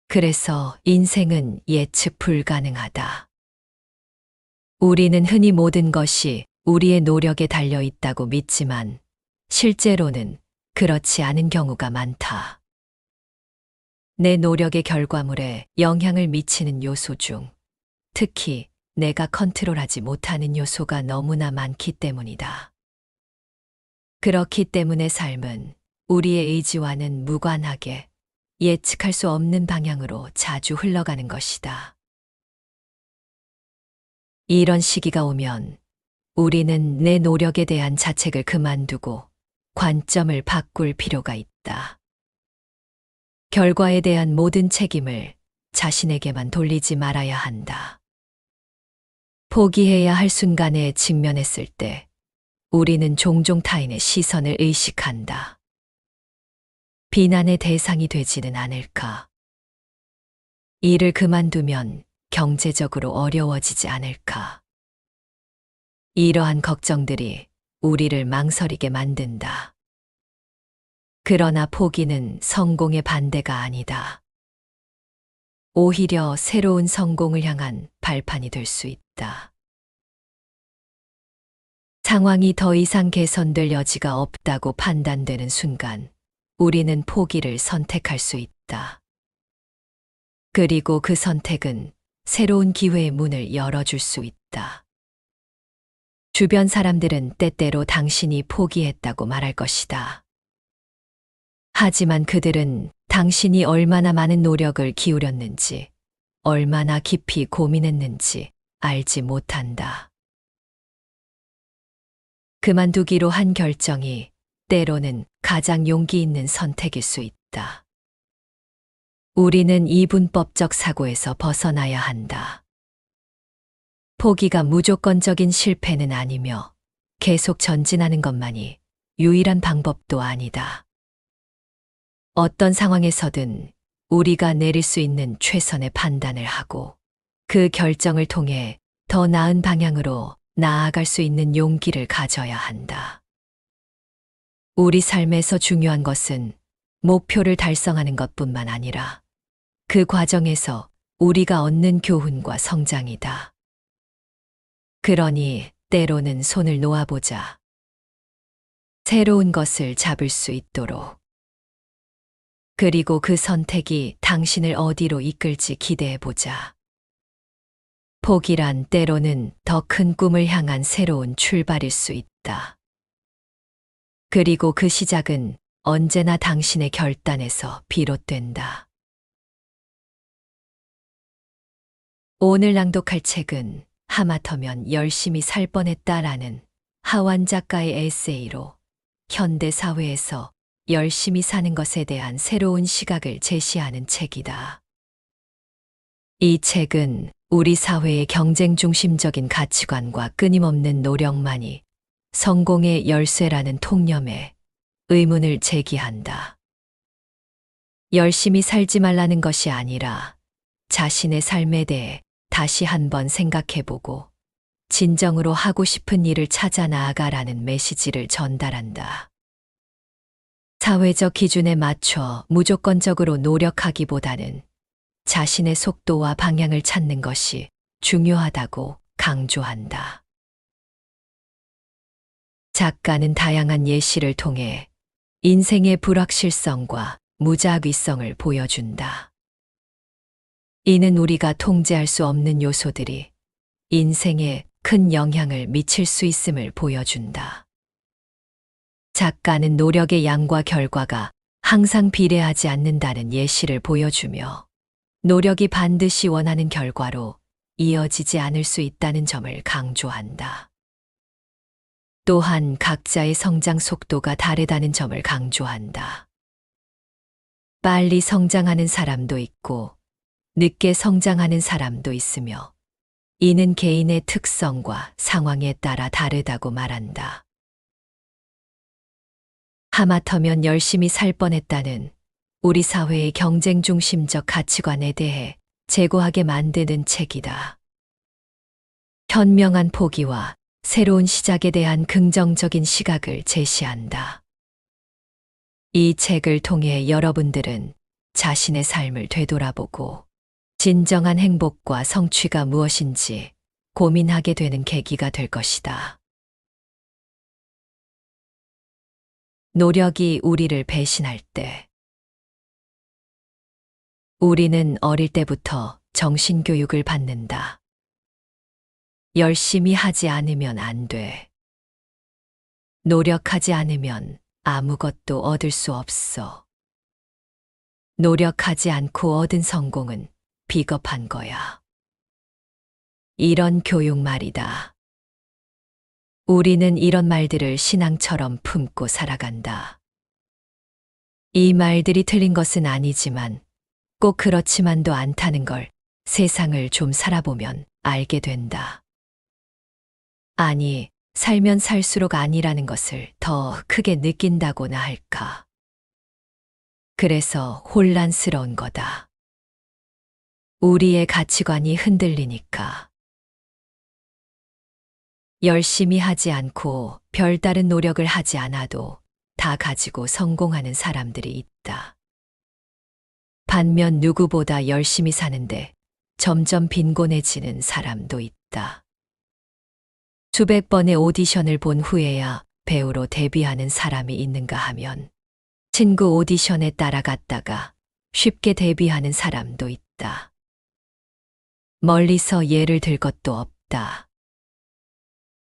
그래서 인생은 예측 불가능하다. 우리는 흔히 모든 것이 우리의 노력에 달려 있다고 믿지만 실제로는 그렇지 않은 경우가 많다. 내 노력의 결과물에 영향을 미치는 요소 중 특히 내가 컨트롤하지 못하는 요소가 너무나 많기 때문이다. 그렇기 때문에 삶은 우리의 의지와는 무관하게 예측할 수 없는 방향으로 자주 흘러가는 것이다. 이런 시기가 오면 우리는 내 노력에 대한 자책을 그만두고 관점을 바꿀 필요가 있다. 결과에 대한 모든 책임을 자신에게만 돌리지 말아야 한다. 포기해야 할 순간에 직면했을 때 우리는 종종 타인의 시선을 의식한다. 비난의 대상이 되지는 않을까? 일을 그만두면 경제적으로 어려워지지 않을까? 이러한 걱정들이 우리를 망설이게 만든다. 그러나 포기는 성공의 반대가 아니다. 오히려 새로운 성공을 향한 발판이 될 수 있다. 상황이 더 이상 개선될 여지가 없다고 판단되는 순간 우리는 포기를 선택할 수 있다. 그리고 그 선택은 새로운 기회의 문을 열어줄 수 있다. 주변 사람들은 때때로 당신이 포기했다고 말할 것이다. 하지만 그들은 당신이 얼마나 많은 노력을 기울였는지, 얼마나 깊이 고민했는지 알지 못한다. 그만두기로 한 결정이 때로는 가장 용기 있는 선택일 수 있다. 우리는 이분법적 사고에서 벗어나야 한다. 포기가 무조건적인 실패는 아니며 계속 전진하는 것만이 유일한 방법도 아니다. 어떤 상황에서든 우리가 내릴 수 있는 최선의 판단을 하고 그 결정을 통해 더 나은 방향으로 나아갈 수 있는 용기를 가져야 한다. 우리 삶에서 중요한 것은 목표를 달성하는 것뿐만 아니라 그 과정에서 우리가 얻는 교훈과 성장이다. 그러니 때로는 손을 놓아보자. 새로운 것을 잡을 수 있도록. 그리고 그 선택이 당신을 어디로 이끌지 기대해보자. 포기란 때로는 더 큰 꿈을 향한 새로운 출발일 수 있다. 그리고 그 시작은 언제나 당신의 결단에서 비롯된다. 오늘 낭독할 책은 하마터면 열심히 살 뻔했다라는 하완 작가의 에세이로 현대 사회에서 열심히 사는 것에 대한 새로운 시각을 제시하는 책이다. 이 책은 우리 사회의 경쟁 중심적인 가치관과 끊임없는 노력만이 성공의 열쇠라는 통념에 의문을 제기한다. 열심히 살지 말라는 것이 아니라 자신의 삶에 대해 다시 한번 생각해보고 진정으로 하고 싶은 일을 찾아 나아가라는 메시지를 전달한다. 사회적 기준에 맞춰 무조건적으로 노력하기보다는 자신의 속도와 방향을 찾는 것이 중요하다고 강조한다. 작가는 다양한 예시를 통해 인생의 불확실성과 무작위성을 보여준다. 이는 우리가 통제할 수 없는 요소들이 인생에 큰 영향을 미칠 수 있음을 보여준다. 작가는 노력의 양과 결과가 항상 비례하지 않는다는 예시를 보여주며 노력이 반드시 원하는 결과로 이어지지 않을 수 있다는 점을 강조한다. 또한 각자의 성장 속도가 다르다는 점을 강조한다. 빨리 성장하는 사람도 있고 늦게 성장하는 사람도 있으며 이는 개인의 특성과 상황에 따라 다르다고 말한다. 하마터면 열심히 살 뻔했다는 우리 사회의 경쟁 중심적 가치관에 대해 재고하게 만드는 책이다. 현명한 포기와 새로운 시작에 대한 긍정적인 시각을 제시한다. 이 책을 통해 여러분들은 자신의 삶을 되돌아보고 진정한 행복과 성취가 무엇인지 고민하게 되는 계기가 될 것이다. 노력이 우리를 배신할 때 우리는 어릴 때부터 정신교육을 받는다. 열심히 하지 않으면 안 돼. 노력하지 않으면 아무것도 얻을 수 없어. 노력하지 않고 얻은 성공은 비겁한 거야. 이런 교육 말이다. 우리는 이런 말들을 신앙처럼 품고 살아간다. 이 말들이 틀린 것은 아니지만 꼭 그렇지만도 않다는 걸 세상을 좀 살아보면 알게 된다. 아니, 살면 살수록 아니라는 것을 더 크게 느낀다고나 할까. 그래서 혼란스러운 거다. 우리의 가치관이 흔들리니까. 열심히 하지 않고 별다른 노력을 하지 않아도 다 가지고 성공하는 사람들이 있다. 반면 누구보다 열심히 사는데 점점 빈곤해지는 사람도 있다. 수백 번의 오디션을 본 후에야 배우로 데뷔하는 사람이 있는가 하면 친구 오디션에 따라갔다가 쉽게 데뷔하는 사람도 있다. 멀리서 예를 들 것도 없다.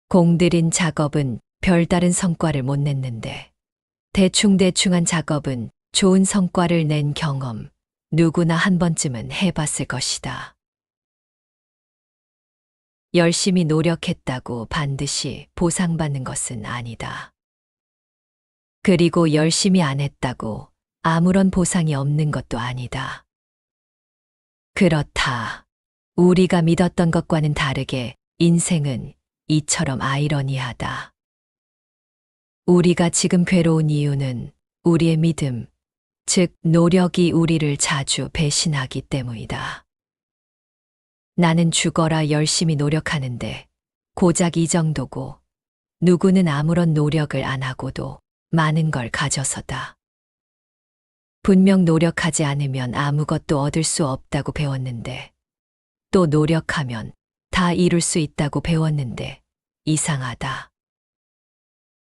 공들인 작업은 별다른 성과를 못 냈는데 대충대충한 작업은 좋은 성과를 낸 경험 누구나 한 번쯤은 해봤을 것이다. 열심히 노력했다고 반드시 보상받는 것은 아니다. 그리고 열심히 안 했다고 아무런 보상이 없는 것도 아니다. 그렇다. 우리가 믿었던 것과는 다르게 인생은 이처럼 아이러니하다. 우리가 지금 괴로운 이유는 우리의 믿음, 즉 노력이 우리를 자주 배신하기 때문이다. 나는 죽어라 열심히 노력하는데 고작 이 정도고 누구는 아무런 노력을 안 하고도 많은 걸 가져서다. 분명 노력하지 않으면 아무것도 얻을 수 없다고 배웠는데 또 노력하면 다 이룰 수 있다고 배웠는데 이상하다.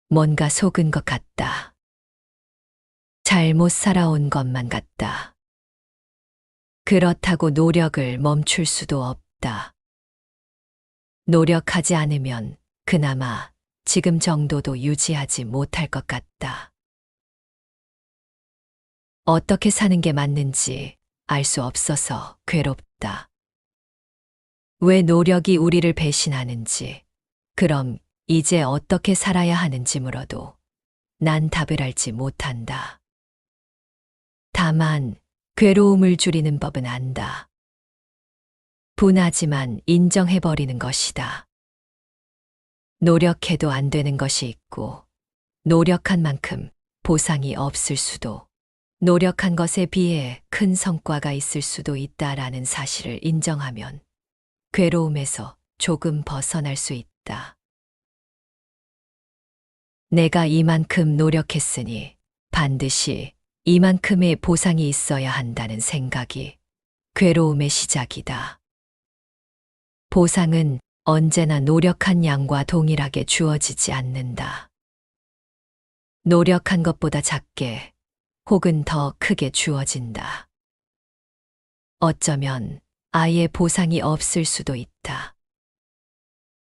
뭔가 속은 것 같다. 잘못 살아온 것만 같다. 그렇다고 노력을 멈출 수도 없다. 노력하지 않으면 그나마 지금 정도도 유지하지 못할 것 같다. 어떻게 사는 게 맞는지 알 수 없어서 괴롭다. 왜 노력이 우리를 배신하는지, 그럼 이제 어떻게 살아야 하는지 물어도 난 답을 알지 못한다. 다만 괴로움을 줄이는 법은 안다. 분하지만 인정해버리는 것이다. 노력해도 안 되는 것이 있고, 노력한 만큼 보상이 없을 수도, 노력한 것에 비해 큰 성과가 있을 수도 있다라는 사실을 인정하면 괴로움에서 조금 벗어날 수 있다. 내가 이만큼 노력했으니 반드시 이만큼의 보상이 있어야 한다는 생각이 괴로움의 시작이다. 보상은 언제나 노력한 양과 동일하게 주어지지 않는다. 노력한 것보다 작게 혹은 더 크게 주어진다. 어쩌면 아예 보상이 없을 수도 있다.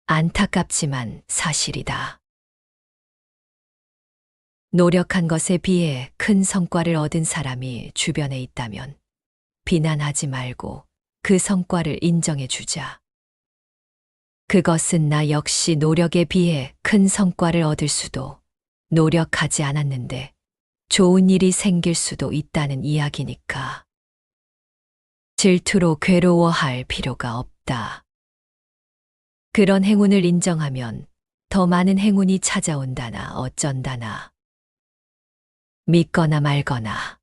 안타깝지만 사실이다. 노력한 것에 비해 큰 성과를 얻은 사람이 주변에 있다면 비난하지 말고 그 성과를 인정해 주자. 그것은 나 역시 노력에 비해 큰 성과를 얻을 수도, 노력하지 않았는데 좋은 일이 생길 수도 있다는 이야기니까. 질투로 괴로워할 필요가 없다. 그런 행운을 인정하면 더 많은 행운이 찾아온다나 어쩐다나. 믿거나 말거나.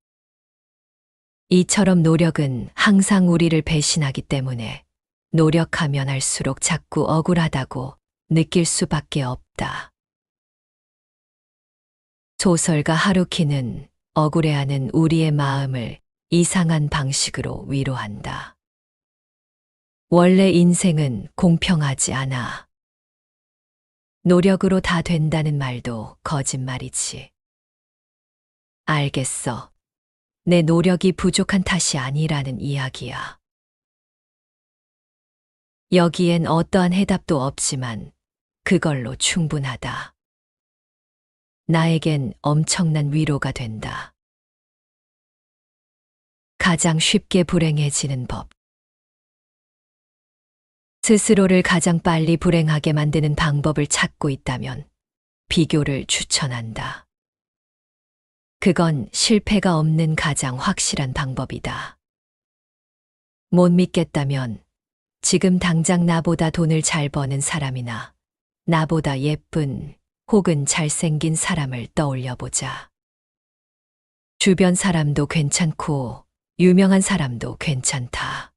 이처럼 노력은 항상 우리를 배신하기 때문에 노력하면 할수록 자꾸 억울하다고 느낄 수밖에 없다. 소설가 하루키는 억울해하는 우리의 마음을 이상한 방식으로 위로한다. 원래 인생은 공평하지 않아. 노력으로 다 된다는 말도 거짓말이지. 알겠어. 내 노력이 부족한 탓이 아니라는 이야기야. 여기엔 어떠한 해답도 없지만 그걸로 충분하다. 나에겐 엄청난 위로가 된다. 가장 쉽게 불행해지는 법. 스스로를 가장 빨리 불행하게 만드는 방법을 찾고 있다면 비교를 추천한다. 그건 실패가 없는 가장 확실한 방법이다. 못 믿겠다면 지금 당장 나보다 돈을 잘 버는 사람이나 나보다 예쁜 혹은 잘생긴 사람을 떠올려 보자. 주변 사람도 괜찮고 유명한 사람도 괜찮다.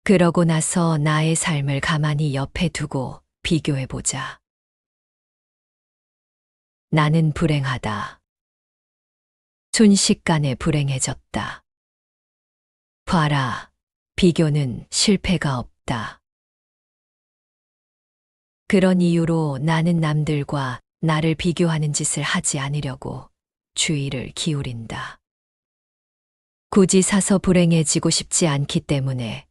그러고 나서 나의 삶을 가만히 옆에 두고 비교해 보자. 나는 불행하다. 순식간에 불행해졌다. 봐라, 비교는 실패가 없다. 그런 이유로 나는 남들과 나를 비교하는 짓을 하지 않으려고 주의를 기울인다. 굳이 사서 불행해지고 싶지 않기 때문에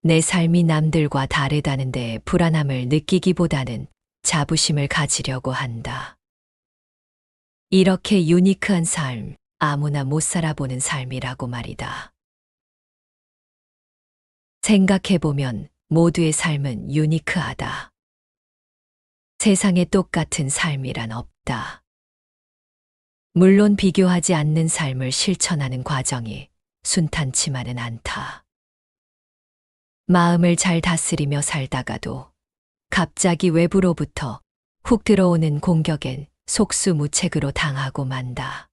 내 삶이 남들과 다르다는 데 불안함을 느끼기보다는 자부심을 가지려고 한다. 이렇게 유니크한 삶, 아무나 못 살아보는 삶이라고 말이다. 생각해보면 모두의 삶은 유니크하다. 세상에 똑같은 삶이란 없다. 물론 비교하지 않는 삶을 실천하는 과정이 순탄치만은 않다. 마음을 잘 다스리며 살다가도 갑자기 외부로부터 훅 들어오는 공격엔 속수무책으로 당하고 만다.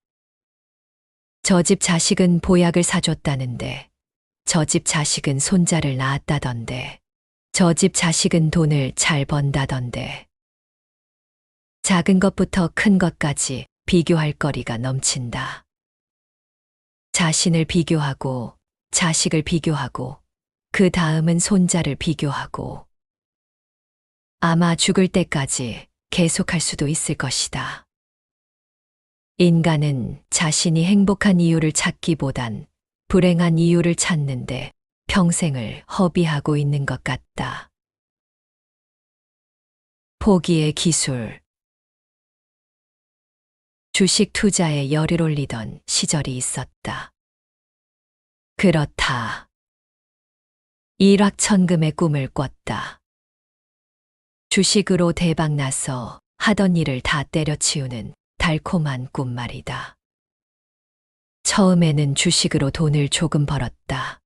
저 집 자식은 보약을 사줬다는데 저 집 자식은 손자를 낳았다던데. 저 집 자식은 돈을 잘 번다던데. 작은 것부터 큰 것까지 비교할 거리가 넘친다. 자신을 비교하고, 자식을 비교하고, 그 다음은 손자를 비교하고. 아마 죽을 때까지 계속할 수도 있을 것이다. 인간은 자신이 행복한 이유를 찾기보단 불행한 이유를 찾는데 평생을 허비하고 있는 것 같다. 포기의 기술. 주식 투자에 열을 올리던 시절이 있었다. 그렇다. 일확천금의 꿈을 꿨다. 주식으로 대박나서 하던 일을 다 때려치우는 달콤한 꿈 말이다. 처음에는 주식으로 돈을 조금 벌었다.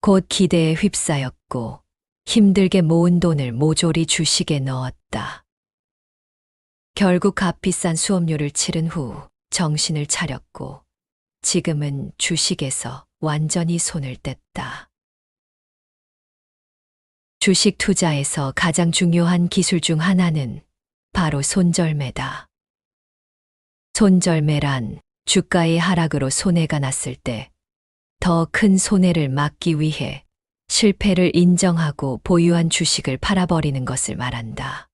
곧 기대에 휩싸였고 힘들게 모은 돈을 모조리 주식에 넣었다. 결국 값비싼 수업료를 치른 후 정신을 차렸고 지금은 주식에서 완전히 손을 뗐다. 주식 투자에서 가장 중요한 기술 중 하나는 바로 손절매다. 손절매란 주가의 하락으로 손해가 났을 때 더 큰 손해를 막기 위해 실패를 인정하고 보유한 주식을 팔아버리는 것을 말한다.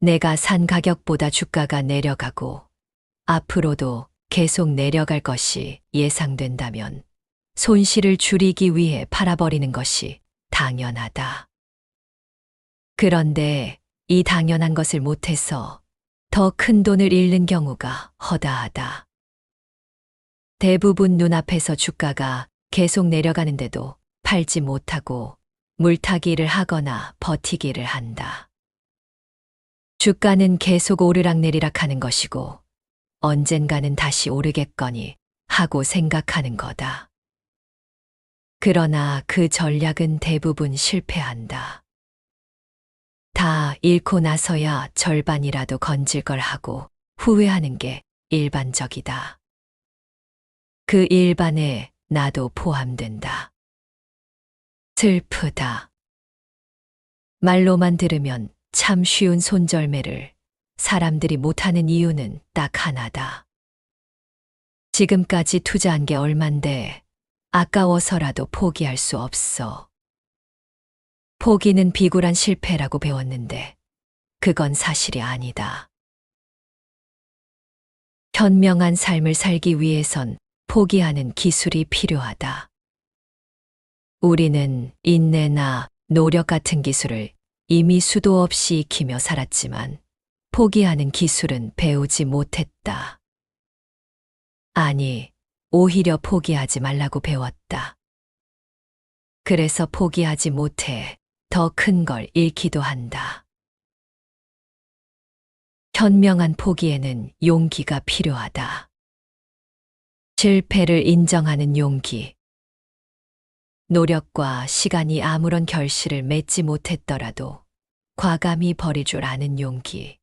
내가 산 가격보다 주가가 내려가고 앞으로도 계속 내려갈 것이 예상된다면 손실을 줄이기 위해 팔아버리는 것이 당연하다. 그런데 이 당연한 것을 못해서 더 큰 돈을 잃는 경우가 허다하다. 대부분 눈앞에서 주가가 계속 내려가는데도 팔지 못하고 물타기를 하거나 버티기를 한다. 주가는 계속 오르락내리락 하는 것이고 언젠가는 다시 오르겠거니 하고 생각하는 거다. 그러나 그 전략은 대부분 실패한다. 다 잃고 나서야 절반이라도 건질 걸 하고 후회하는 게 일반적이다. 그 일반에 나도 포함된다. 슬프다. 말로만 들으면 참 쉬운 손절매를 사람들이 못하는 이유는 딱 하나다. 지금까지 투자한 게 얼만데 아까워서라도 포기할 수 없어. 포기는 비굴한 실패라고 배웠는데 그건 사실이 아니다. 현명한 삶을 살기 위해선 포기하는 기술이 필요하다. 우리는 인내나 노력 같은 기술을 이미 수도 없이 익히며 살았지만 포기하는 기술은 배우지 못했다. 아니, 오히려 포기하지 말라고 배웠다. 그래서 포기하지 못해 더 큰 걸 잃기도 한다. 현명한 포기에는 용기가 필요하다. 실패를 인정하는 용기. 노력과 시간이 아무런 결실을 맺지 못했더라도 과감히 버릴 줄 아는 용기.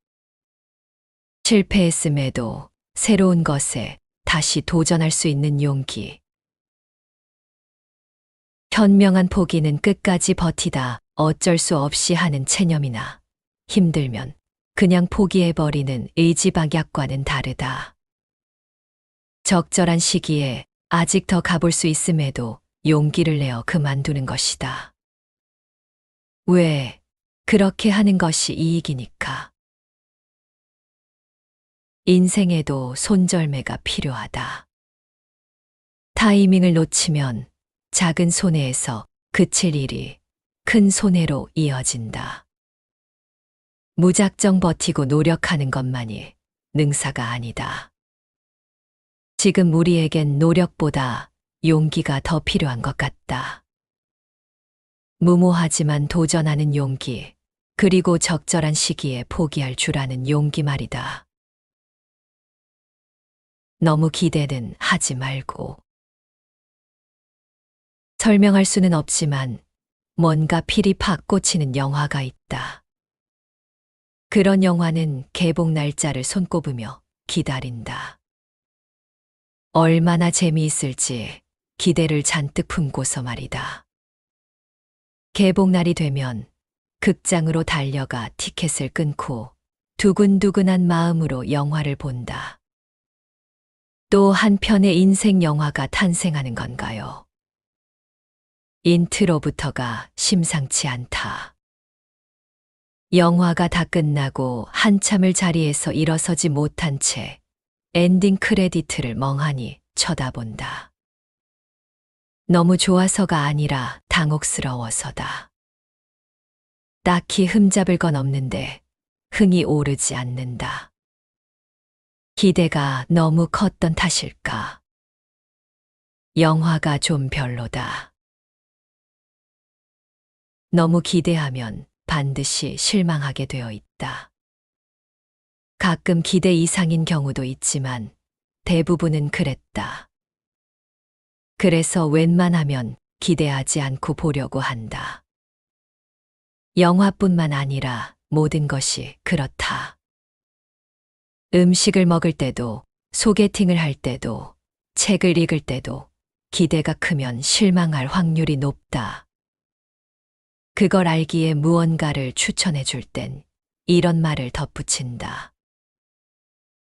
실패했음에도 새로운 것에 다시 도전할 수 있는 용기. 현명한 포기는 끝까지 버티다 어쩔 수 없이 하는 체념이나 힘들면 그냥 포기해버리는 의지박약과는 다르다. 적절한 시기에 아직 더 가볼 수 있음에도 용기를 내어 그만두는 것이다. 왜? 그렇게 하는 것이 이익이니까. 인생에도 손절매가 필요하다. 타이밍을 놓치면 작은 손해에서 그칠 일이 큰 손해로 이어진다. 무작정 버티고 노력하는 것만이 능사가 아니다. 지금 우리에겐 노력보다 용기가 더 필요한 것 같다. 무모하지만 도전하는 용기, 그리고 적절한 시기에 포기할 줄 아는 용기 말이다. 너무 기대는 하지 말고. 설명할 수는 없지만 뭔가 필이 팍 꽂히는 영화가 있다. 그런 영화는 개봉 날짜를 손꼽으며 기다린다. 얼마나 재미있을지 기대를 잔뜩 품고서 말이다. 개봉날이 되면 극장으로 달려가 티켓을 끊고 두근두근한 마음으로 영화를 본다. 또 한편의 인생 영화가 탄생하는 건가요? 인트로부터가 심상치 않다. 영화가 다 끝나고 한참을 자리에서 일어서지 못한 채 엔딩 크레디트를 멍하니 쳐다본다. 너무 좋아서가 아니라 당혹스러워서다. 딱히 흠잡을 건 없는데 흥이 오르지 않는다. 기대가 너무 컸던 탓일까? 영화가 좀 별로다. 너무 기대하면 반드시 실망하게 되어 있다. 가끔 기대 이상인 경우도 있지만 대부분은 그랬다. 그래서 웬만하면 기대하지 않고 보려고 한다. 영화뿐만 아니라 모든 것이 그렇다. 음식을 먹을 때도, 소개팅을 할 때도, 책을 읽을 때도 기대가 크면 실망할 확률이 높다. 그걸 알기에 무언가를 추천해 줄 땐 이런 말을 덧붙인다.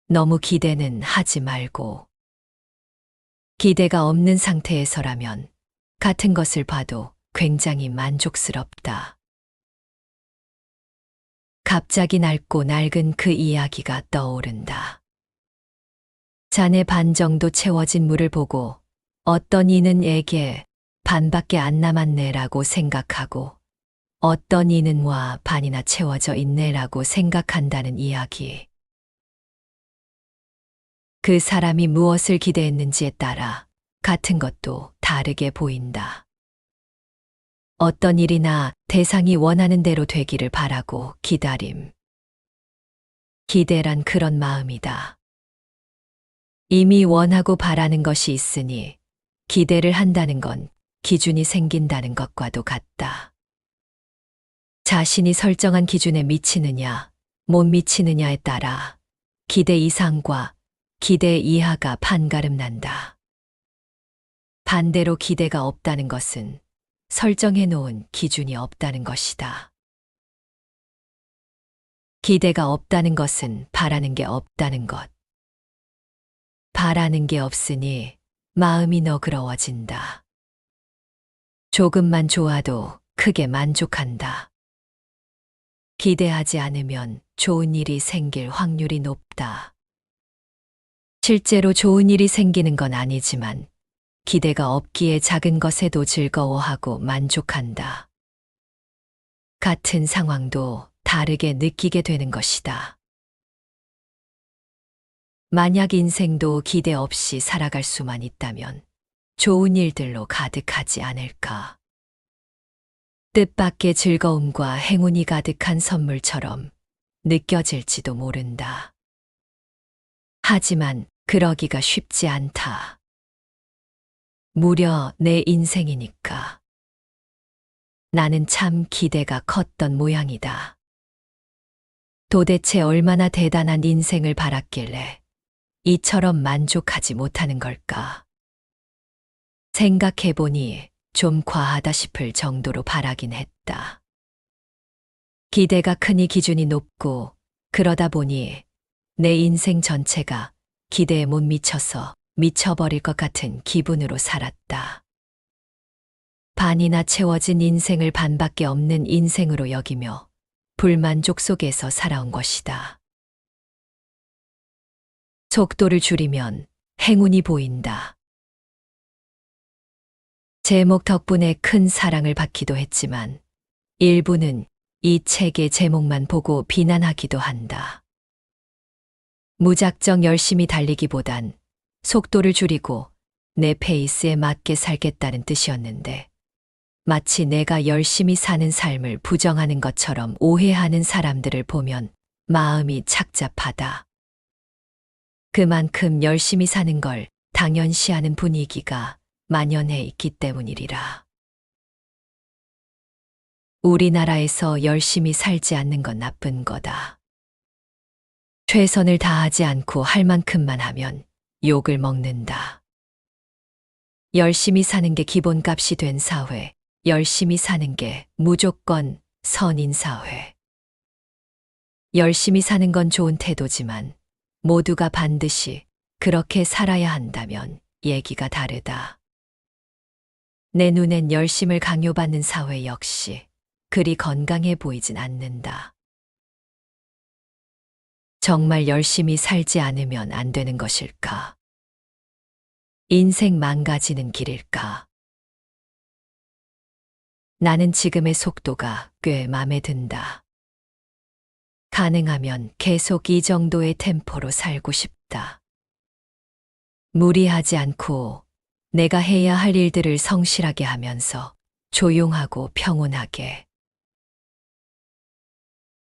너무 기대는 하지 말고. 기대가 없는 상태에서라면 같은 것을 봐도 굉장히 만족스럽다. 갑자기 낡고 낡은 그 이야기가 떠오른다. 잔에 반 정도 채워진 물을 보고 어떤 이는 에게 반밖에 안 남았네라고 생각하고 어떤 이는 와 반이나 채워져 있네라고 생각한다는 이야기. 그 사람이 무엇을 기대했는지에 따라 같은 것도 다르게 보인다. 어떤 일이나 대상이 원하는 대로 되기를 바라고 기다림. 기대란 그런 마음이다. 이미 원하고 바라는 것이 있으니 기대를 한다는 건 기준이 생긴다는 것과도 같다. 자신이 설정한 기준에 미치느냐, 못 미치느냐에 따라 기대 이상과 기대 이하가 판가름 난다. 반대로 기대가 없다는 것은 설정해 놓은 기준이 없다는 것이다. 기대가 없다는 것은 바라는 게 없다는 것. 바라는 게 없으니 마음이 너그러워진다. 조금만 좋아도 크게 만족한다. 기대하지 않으면 좋은 일이 생길 확률이 높다. 실제로 좋은 일이 생기는 건 아니지만 기대가 없기에 작은 것에도 즐거워하고 만족한다. 같은 상황도 다르게 느끼게 되는 것이다. 만약 인생도 기대 없이 살아갈 수만 있다면 좋은 일들로 가득하지 않을까. 뜻밖의 즐거움과 행운이 가득한 선물처럼 느껴질지도 모른다. 하지만 그러기가 쉽지 않다. 무려 내 인생이니까. 나는 참 기대가 컸던 모양이다. 도대체 얼마나 대단한 인생을 바랐길래 이처럼 만족하지 못하는 걸까? 생각해보니 좀 과하다 싶을 정도로 바라긴 했다. 기대가 크니 기준이 높고 그러다 보니 내 인생 전체가 기대에 못 미쳐서 미쳐버릴 것 같은 기분으로 살았다. 반이나 채워진 인생을 반밖에 없는 인생으로 여기며 불만족 속에서 살아온 것이다. 속도를 줄이면 행운이 보인다. 제목 덕분에 큰 사랑을 받기도 했지만 일부는 이 책의 제목만 보고 비난하기도 한다. 무작정 열심히 달리기보단 속도를 줄이고 내 페이스에 맞게 살겠다는 뜻이었는데 마치 내가 열심히 사는 삶을 부정하는 것처럼 오해하는 사람들을 보면 마음이 착잡하다. 그만큼 열심히 사는 걸 당연시하는 분위기가 만연해 있기 때문이리라. 우리나라에서 열심히 살지 않는 건 나쁜 거다. 최선을 다하지 않고 할 만큼만 하면 욕을 먹는다. 열심히 사는 게 기본값이 된 사회, 열심히 사는 게 무조건 선인 사회. 열심히 사는 건 좋은 태도지만 모두가 반드시 그렇게 살아야 한다면 얘기가 다르다. 내 눈엔 열심을 강요받는 사회 역시 그리 건강해 보이진 않는다. 정말 열심히 살지 않으면 안 되는 것일까? 인생 망가지는 길일까? 나는 지금의 속도가 꽤 마음에 든다. 가능하면 계속 이 정도의 템포로 살고 싶다. 무리하지 않고 내가 해야 할 일들을 성실하게 하면서 조용하고 평온하게.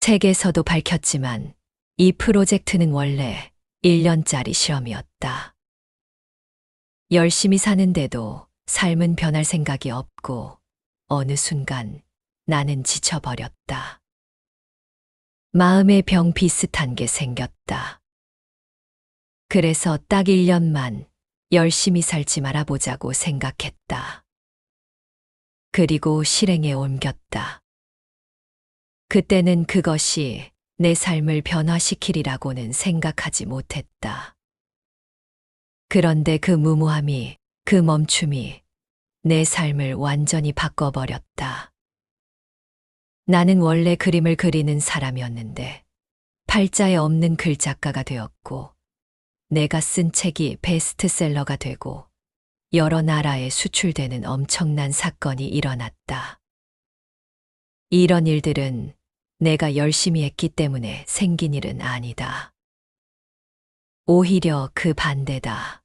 책에서도 밝혔지만 이 프로젝트는 원래 1년짜리 실험이었다. 열심히 사는데도 삶은 변할 생각이 없고 어느 순간 나는 지쳐버렸다. 마음의 병 비슷한 게 생겼다. 그래서 딱 1년만 열심히 살지 말아보자고 생각했다. 그리고 실행에 옮겼다. 그때는 그것이 내 삶을 변화시키리라고는 생각하지 못했다. 그런데 그 무모함이, 그 멈춤이 내 삶을 완전히 바꿔버렸다. 나는 원래 그림을 그리는 사람이었는데 팔자에 없는 글작가가 되었고 내가 쓴 책이 베스트셀러가 되고 여러 나라에 수출되는 엄청난 사건이 일어났다. 이런 일들은 내가 열심히 했기 때문에 생긴 일은 아니다. 오히려 그 반대다.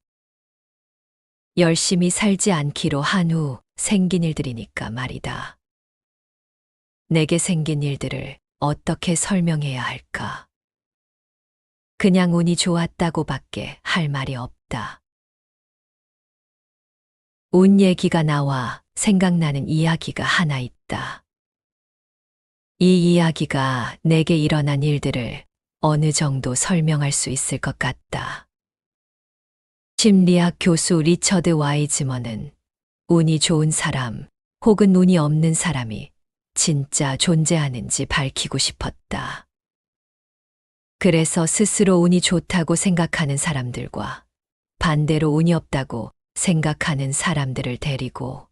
열심히 살지 않기로 한 후 생긴 일들이니까 말이다. 내게 생긴 일들을 어떻게 설명해야 할까? 그냥 운이 좋았다고밖에 할 말이 없다. 운 얘기가 나와 생각나는 이야기가 하나 있다. 이 이야기가 내게 일어난 일들을 어느 정도 설명할 수 있을 것 같다. 심리학 교수 리처드 와이즈먼은 운이 좋은 사람 혹은 운이 없는 사람이 진짜 존재하는지 밝히고 싶었다. 그래서 스스로 운이 좋다고 생각하는 사람들과 반대로 운이 없다고 생각하는 사람들을 데리고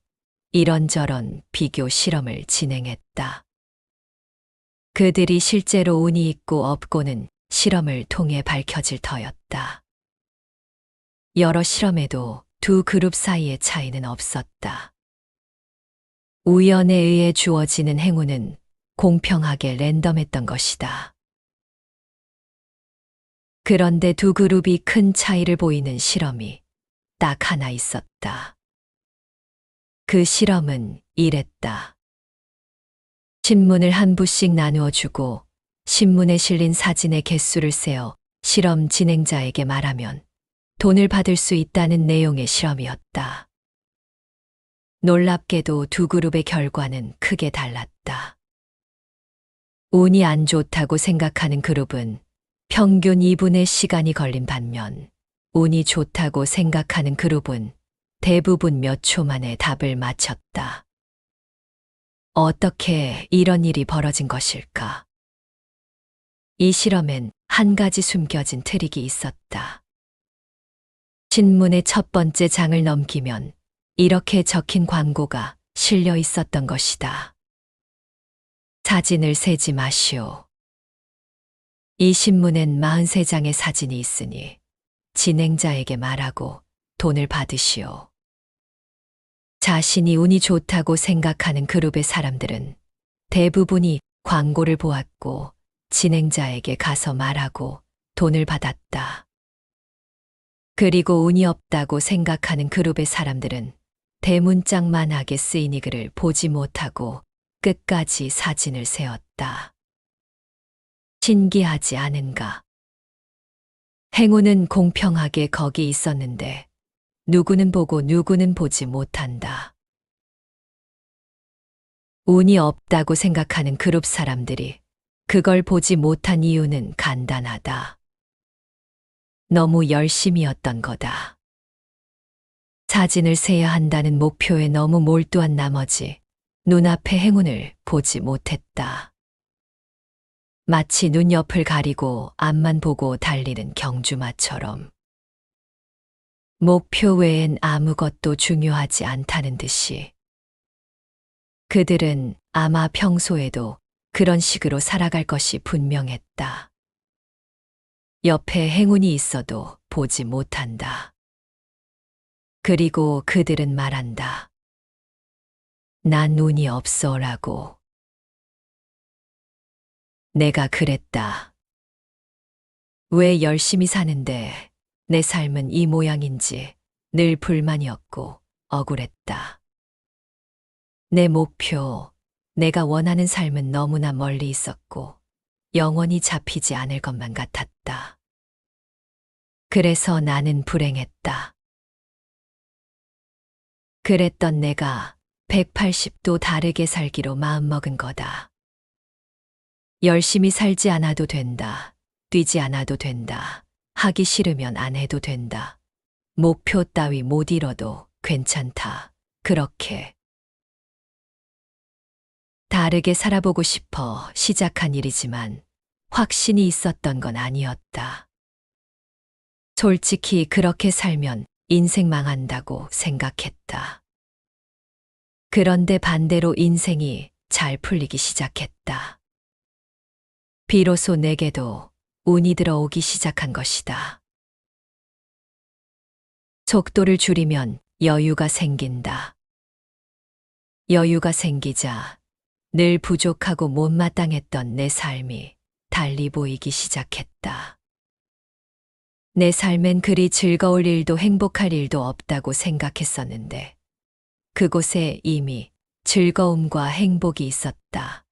이런저런 비교 실험을 진행했다. 그들이 실제로 운이 있고 없고는 실험을 통해 밝혀질 터였다. 여러 실험에도 두 그룹 사이의 차이는 없었다. 우연에 의해 주어지는 행운은 공평하게 랜덤했던 것이다. 그런데 두 그룹이 큰 차이를 보이는 실험이 딱 하나 있었다. 그 실험은 이랬다. 신문을 한 부씩 나누어 주고 신문에 실린 사진의 개수를 세어 실험 진행자에게 말하면 돈을 받을 수 있다는 내용의 실험이었다. 놀랍게도 두 그룹의 결과는 크게 달랐다. 운이 안 좋다고 생각하는 그룹은 평균 2분의 시간이 걸린 반면 운이 좋다고 생각하는 그룹은 대부분 몇 초 만에 답을 맞췄다. 어떻게 이런 일이 벌어진 것일까? 이 실험엔 한 가지 숨겨진 트릭이 있었다. 신문의 첫 번째 장을 넘기면 이렇게 적힌 광고가 실려 있었던 것이다. 사진을 세지 마시오. 이 신문엔 43장의 사진이 있으니 진행자에게 말하고 돈을 받으시오. 자신이 운이 좋다고 생각하는 그룹의 사람들은 대부분이 광고를 보았고 진행자에게 가서 말하고 돈을 받았다. 그리고 운이 없다고 생각하는 그룹의 사람들은 대문짝만하게 쓰인 이 글을 보지 못하고 끝까지 사진을 세었다. 신기하지 않은가? 행운은 공평하게 거기 있었는데 누구는 보고 누구는 보지 못한다. 운이 없다고 생각하는 그룹 사람들이 그걸 보지 못한 이유는 간단하다. 너무 열심이었던 거다. 사진을 세야 한다는 목표에 너무 몰두한 나머지 눈앞의 행운을 보지 못했다. 마치 눈 옆을 가리고 앞만 보고 달리는 경주마처럼. 목표 외엔 아무것도 중요하지 않다는 듯이. 그들은 아마 평소에도 그런 식으로 살아갈 것이 분명했다. 옆에 행운이 있어도 보지 못한다. 그리고 그들은 말한다. 난 눈이 없어라고. 내가 그랬다. 왜 열심히 사는데 내 삶은 이 모양인지 늘 불만이었고 억울했다. 내 목표, 내가 원하는 삶은 너무나 멀리 있었고 영원히 잡히지 않을 것만 같았다. 그래서 나는 불행했다. 그랬던 내가 180도 다르게 살기로 마음먹은 거다. 열심히 살지 않아도 된다. 뛰지 않아도 된다. 하기 싫으면 안 해도 된다. 목표 따위 못 이뤄도 괜찮다. 그렇게. 다르게 살아보고 싶어 시작한 일이지만 확신이 있었던 건 아니었다. 솔직히 그렇게 살면 인생 망한다고 생각했다. 그런데 반대로 인생이 잘 풀리기 시작했다. 비로소 내게도 운이 들어오기 시작한 것이다. 속도를 줄이면 여유가 생긴다. 여유가 생기자 늘 부족하고 못마땅했던 내 삶이 달리 보이기 시작했다. 내 삶엔 그리 즐거울 일도 행복할 일도 없다고 생각했었는데 그곳에 이미 즐거움과 행복이 있었다.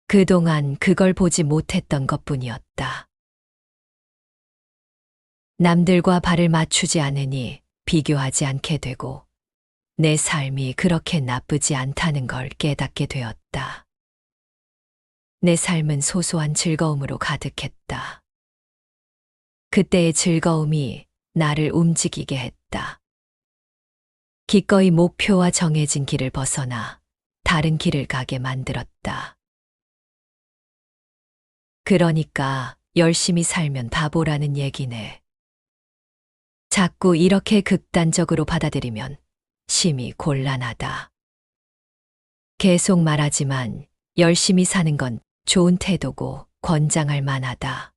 그동안 그걸 보지 못했던 것뿐이었다. 남들과 발을 맞추지 않으니 비교하지 않게 되고 내 삶이 그렇게 나쁘지 않다는 걸 깨닫게 되었다. 내 삶은 소소한 즐거움으로 가득했다. 그때의 즐거움이 나를 움직이게 했다. 기꺼이 목표와 정해진 길을 벗어나 다른 길을 가게 만들었다. 그러니까 열심히 살면 바보라는 얘기네. 자꾸 이렇게 극단적으로 받아들이면 심히 곤란하다. 계속 말하지만 열심히 사는 건 좋은 태도고 권장할 만하다.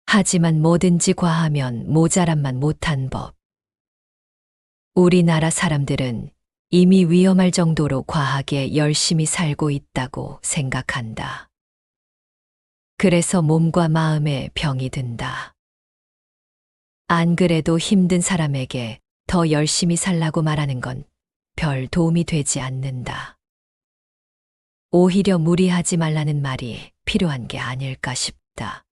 하지만 뭐든지 과하면 모자람만 못한 법. 우리나라 사람들은 이미 위험할 정도로 과하게 열심히 살고 있다고 생각한다. 그래서 몸과 마음에 병이 든다. 안 그래도 힘든 사람에게 더 열심히 살라고 말하는 건 별 도움이 되지 않는다. 오히려 무리하지 말라는 말이 필요한 게 아닐까 싶다.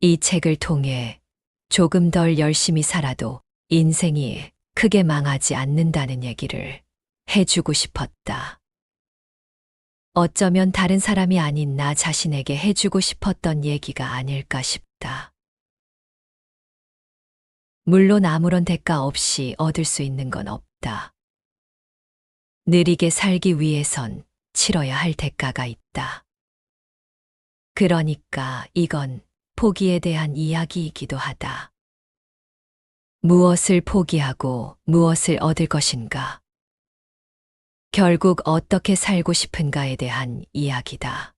이 책을 통해 조금 덜 열심히 살아도 인생이 크게 망하지 않는다는 얘기를 해주고 싶었다. 어쩌면 다른 사람이 아닌 나 자신에게 해주고 싶었던 얘기가 아닐까 싶다. 물론 아무런 대가 없이 얻을 수 있는 건 없다. 느리게 살기 위해선 치러야 할 대가가 있다. 그러니까 이건 포기에 대한 이야기이기도 하다. 무엇을 포기하고 무엇을 얻을 것인가? 결국 어떻게 살고 싶은가에 대한 이야기다.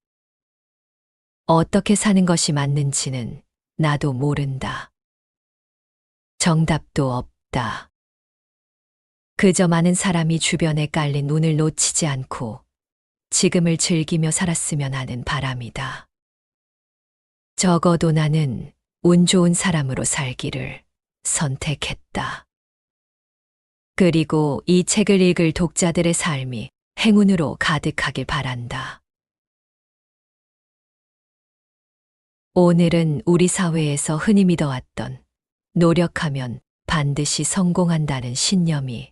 어떻게 사는 것이 맞는지는 나도 모른다. 정답도 없다. 그저 많은 사람이 주변에 깔린 운을 놓치지 않고 지금을 즐기며 살았으면 하는 바람이다. 적어도 나는 운 좋은 사람으로 살기를 선택했다. 그리고 이 책을 읽을 독자들의 삶이 행운으로 가득하길 바란다. 오늘은 우리 사회에서 흔히 믿어왔던 노력하면 반드시 성공한다는 신념이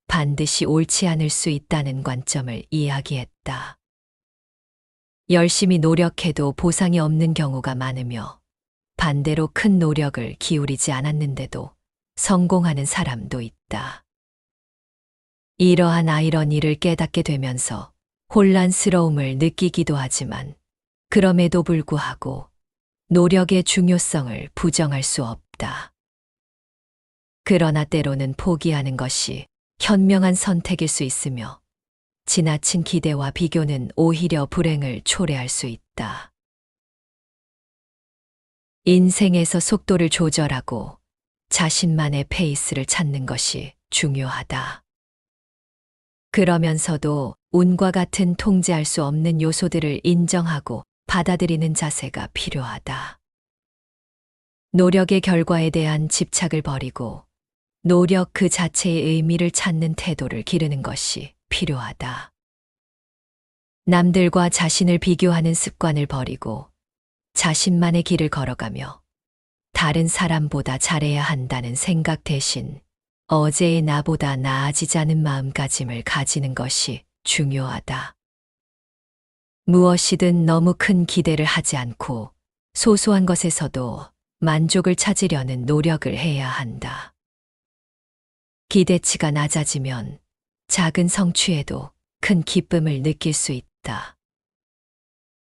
반드시 옳지 않을 수 있다는 관점을 이야기했다. 열심히 노력해도 보상이 없는 경우가 많으며 반대로 큰 노력을 기울이지 않았는데도 성공하는 사람도 있다. 이러한 아이러니를 깨닫게 되면서 혼란스러움을 느끼기도 하지만 그럼에도 불구하고 노력의 중요성을 부정할 수 없다. 그러나 때로는 포기하는 것이 현명한 선택일 수 있으며 지나친 기대와 비교는 오히려 불행을 초래할 수 있다. 인생에서 속도를 조절하고 자신만의 페이스를 찾는 것이 중요하다. 그러면서도 운과 같은 통제할 수 없는 요소들을 인정하고 받아들이는 자세가 필요하다. 노력의 결과에 대한 집착을 버리고 노력 그 자체의 의미를 찾는 태도를 기르는 것이 필요하다. 남들과 자신을 비교하는 습관을 버리고 자신만의 길을 걸어가며 다른 사람보다 잘해야 한다는 생각 대신 어제의 나보다 나아지자는 마음가짐을 가지는 것이 중요하다. 무엇이든 너무 큰 기대를 하지 않고 소소한 것에서도 만족을 찾으려는 노력을 해야 한다. 기대치가 낮아지면 작은 성취에도 큰 기쁨을 느낄 수 있다.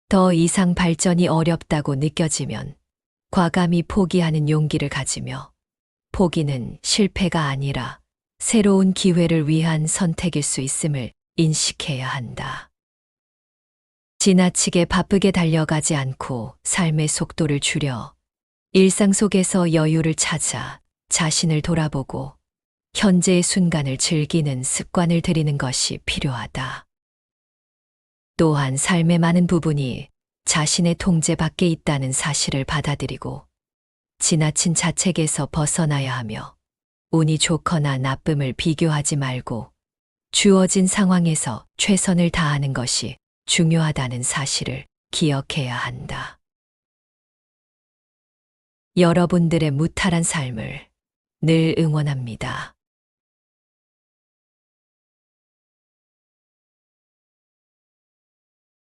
더 이상 발전이 어렵다고 느껴지면 과감히 포기하는 용기를 가지며 포기는 실패가 아니라 새로운 기회를 위한 선택일 수 있음을 인식해야 한다. 지나치게 바쁘게 달려가지 않고 삶의 속도를 줄여 일상 속에서 여유를 찾아 자신을 돌아보고 현재의 순간을 즐기는 습관을 들이는 것이 필요하다. 또한 삶의 많은 부분이 자신의 통제 밖에 있다는 사실을 받아들이고 지나친 자책에서 벗어나야 하며 운이 좋거나 나쁨을 비교하지 말고 주어진 상황에서 최선을 다하는 것이 중요하다는 사실을 기억해야 한다. 여러분들의 무탈한 삶을 늘 응원합니다.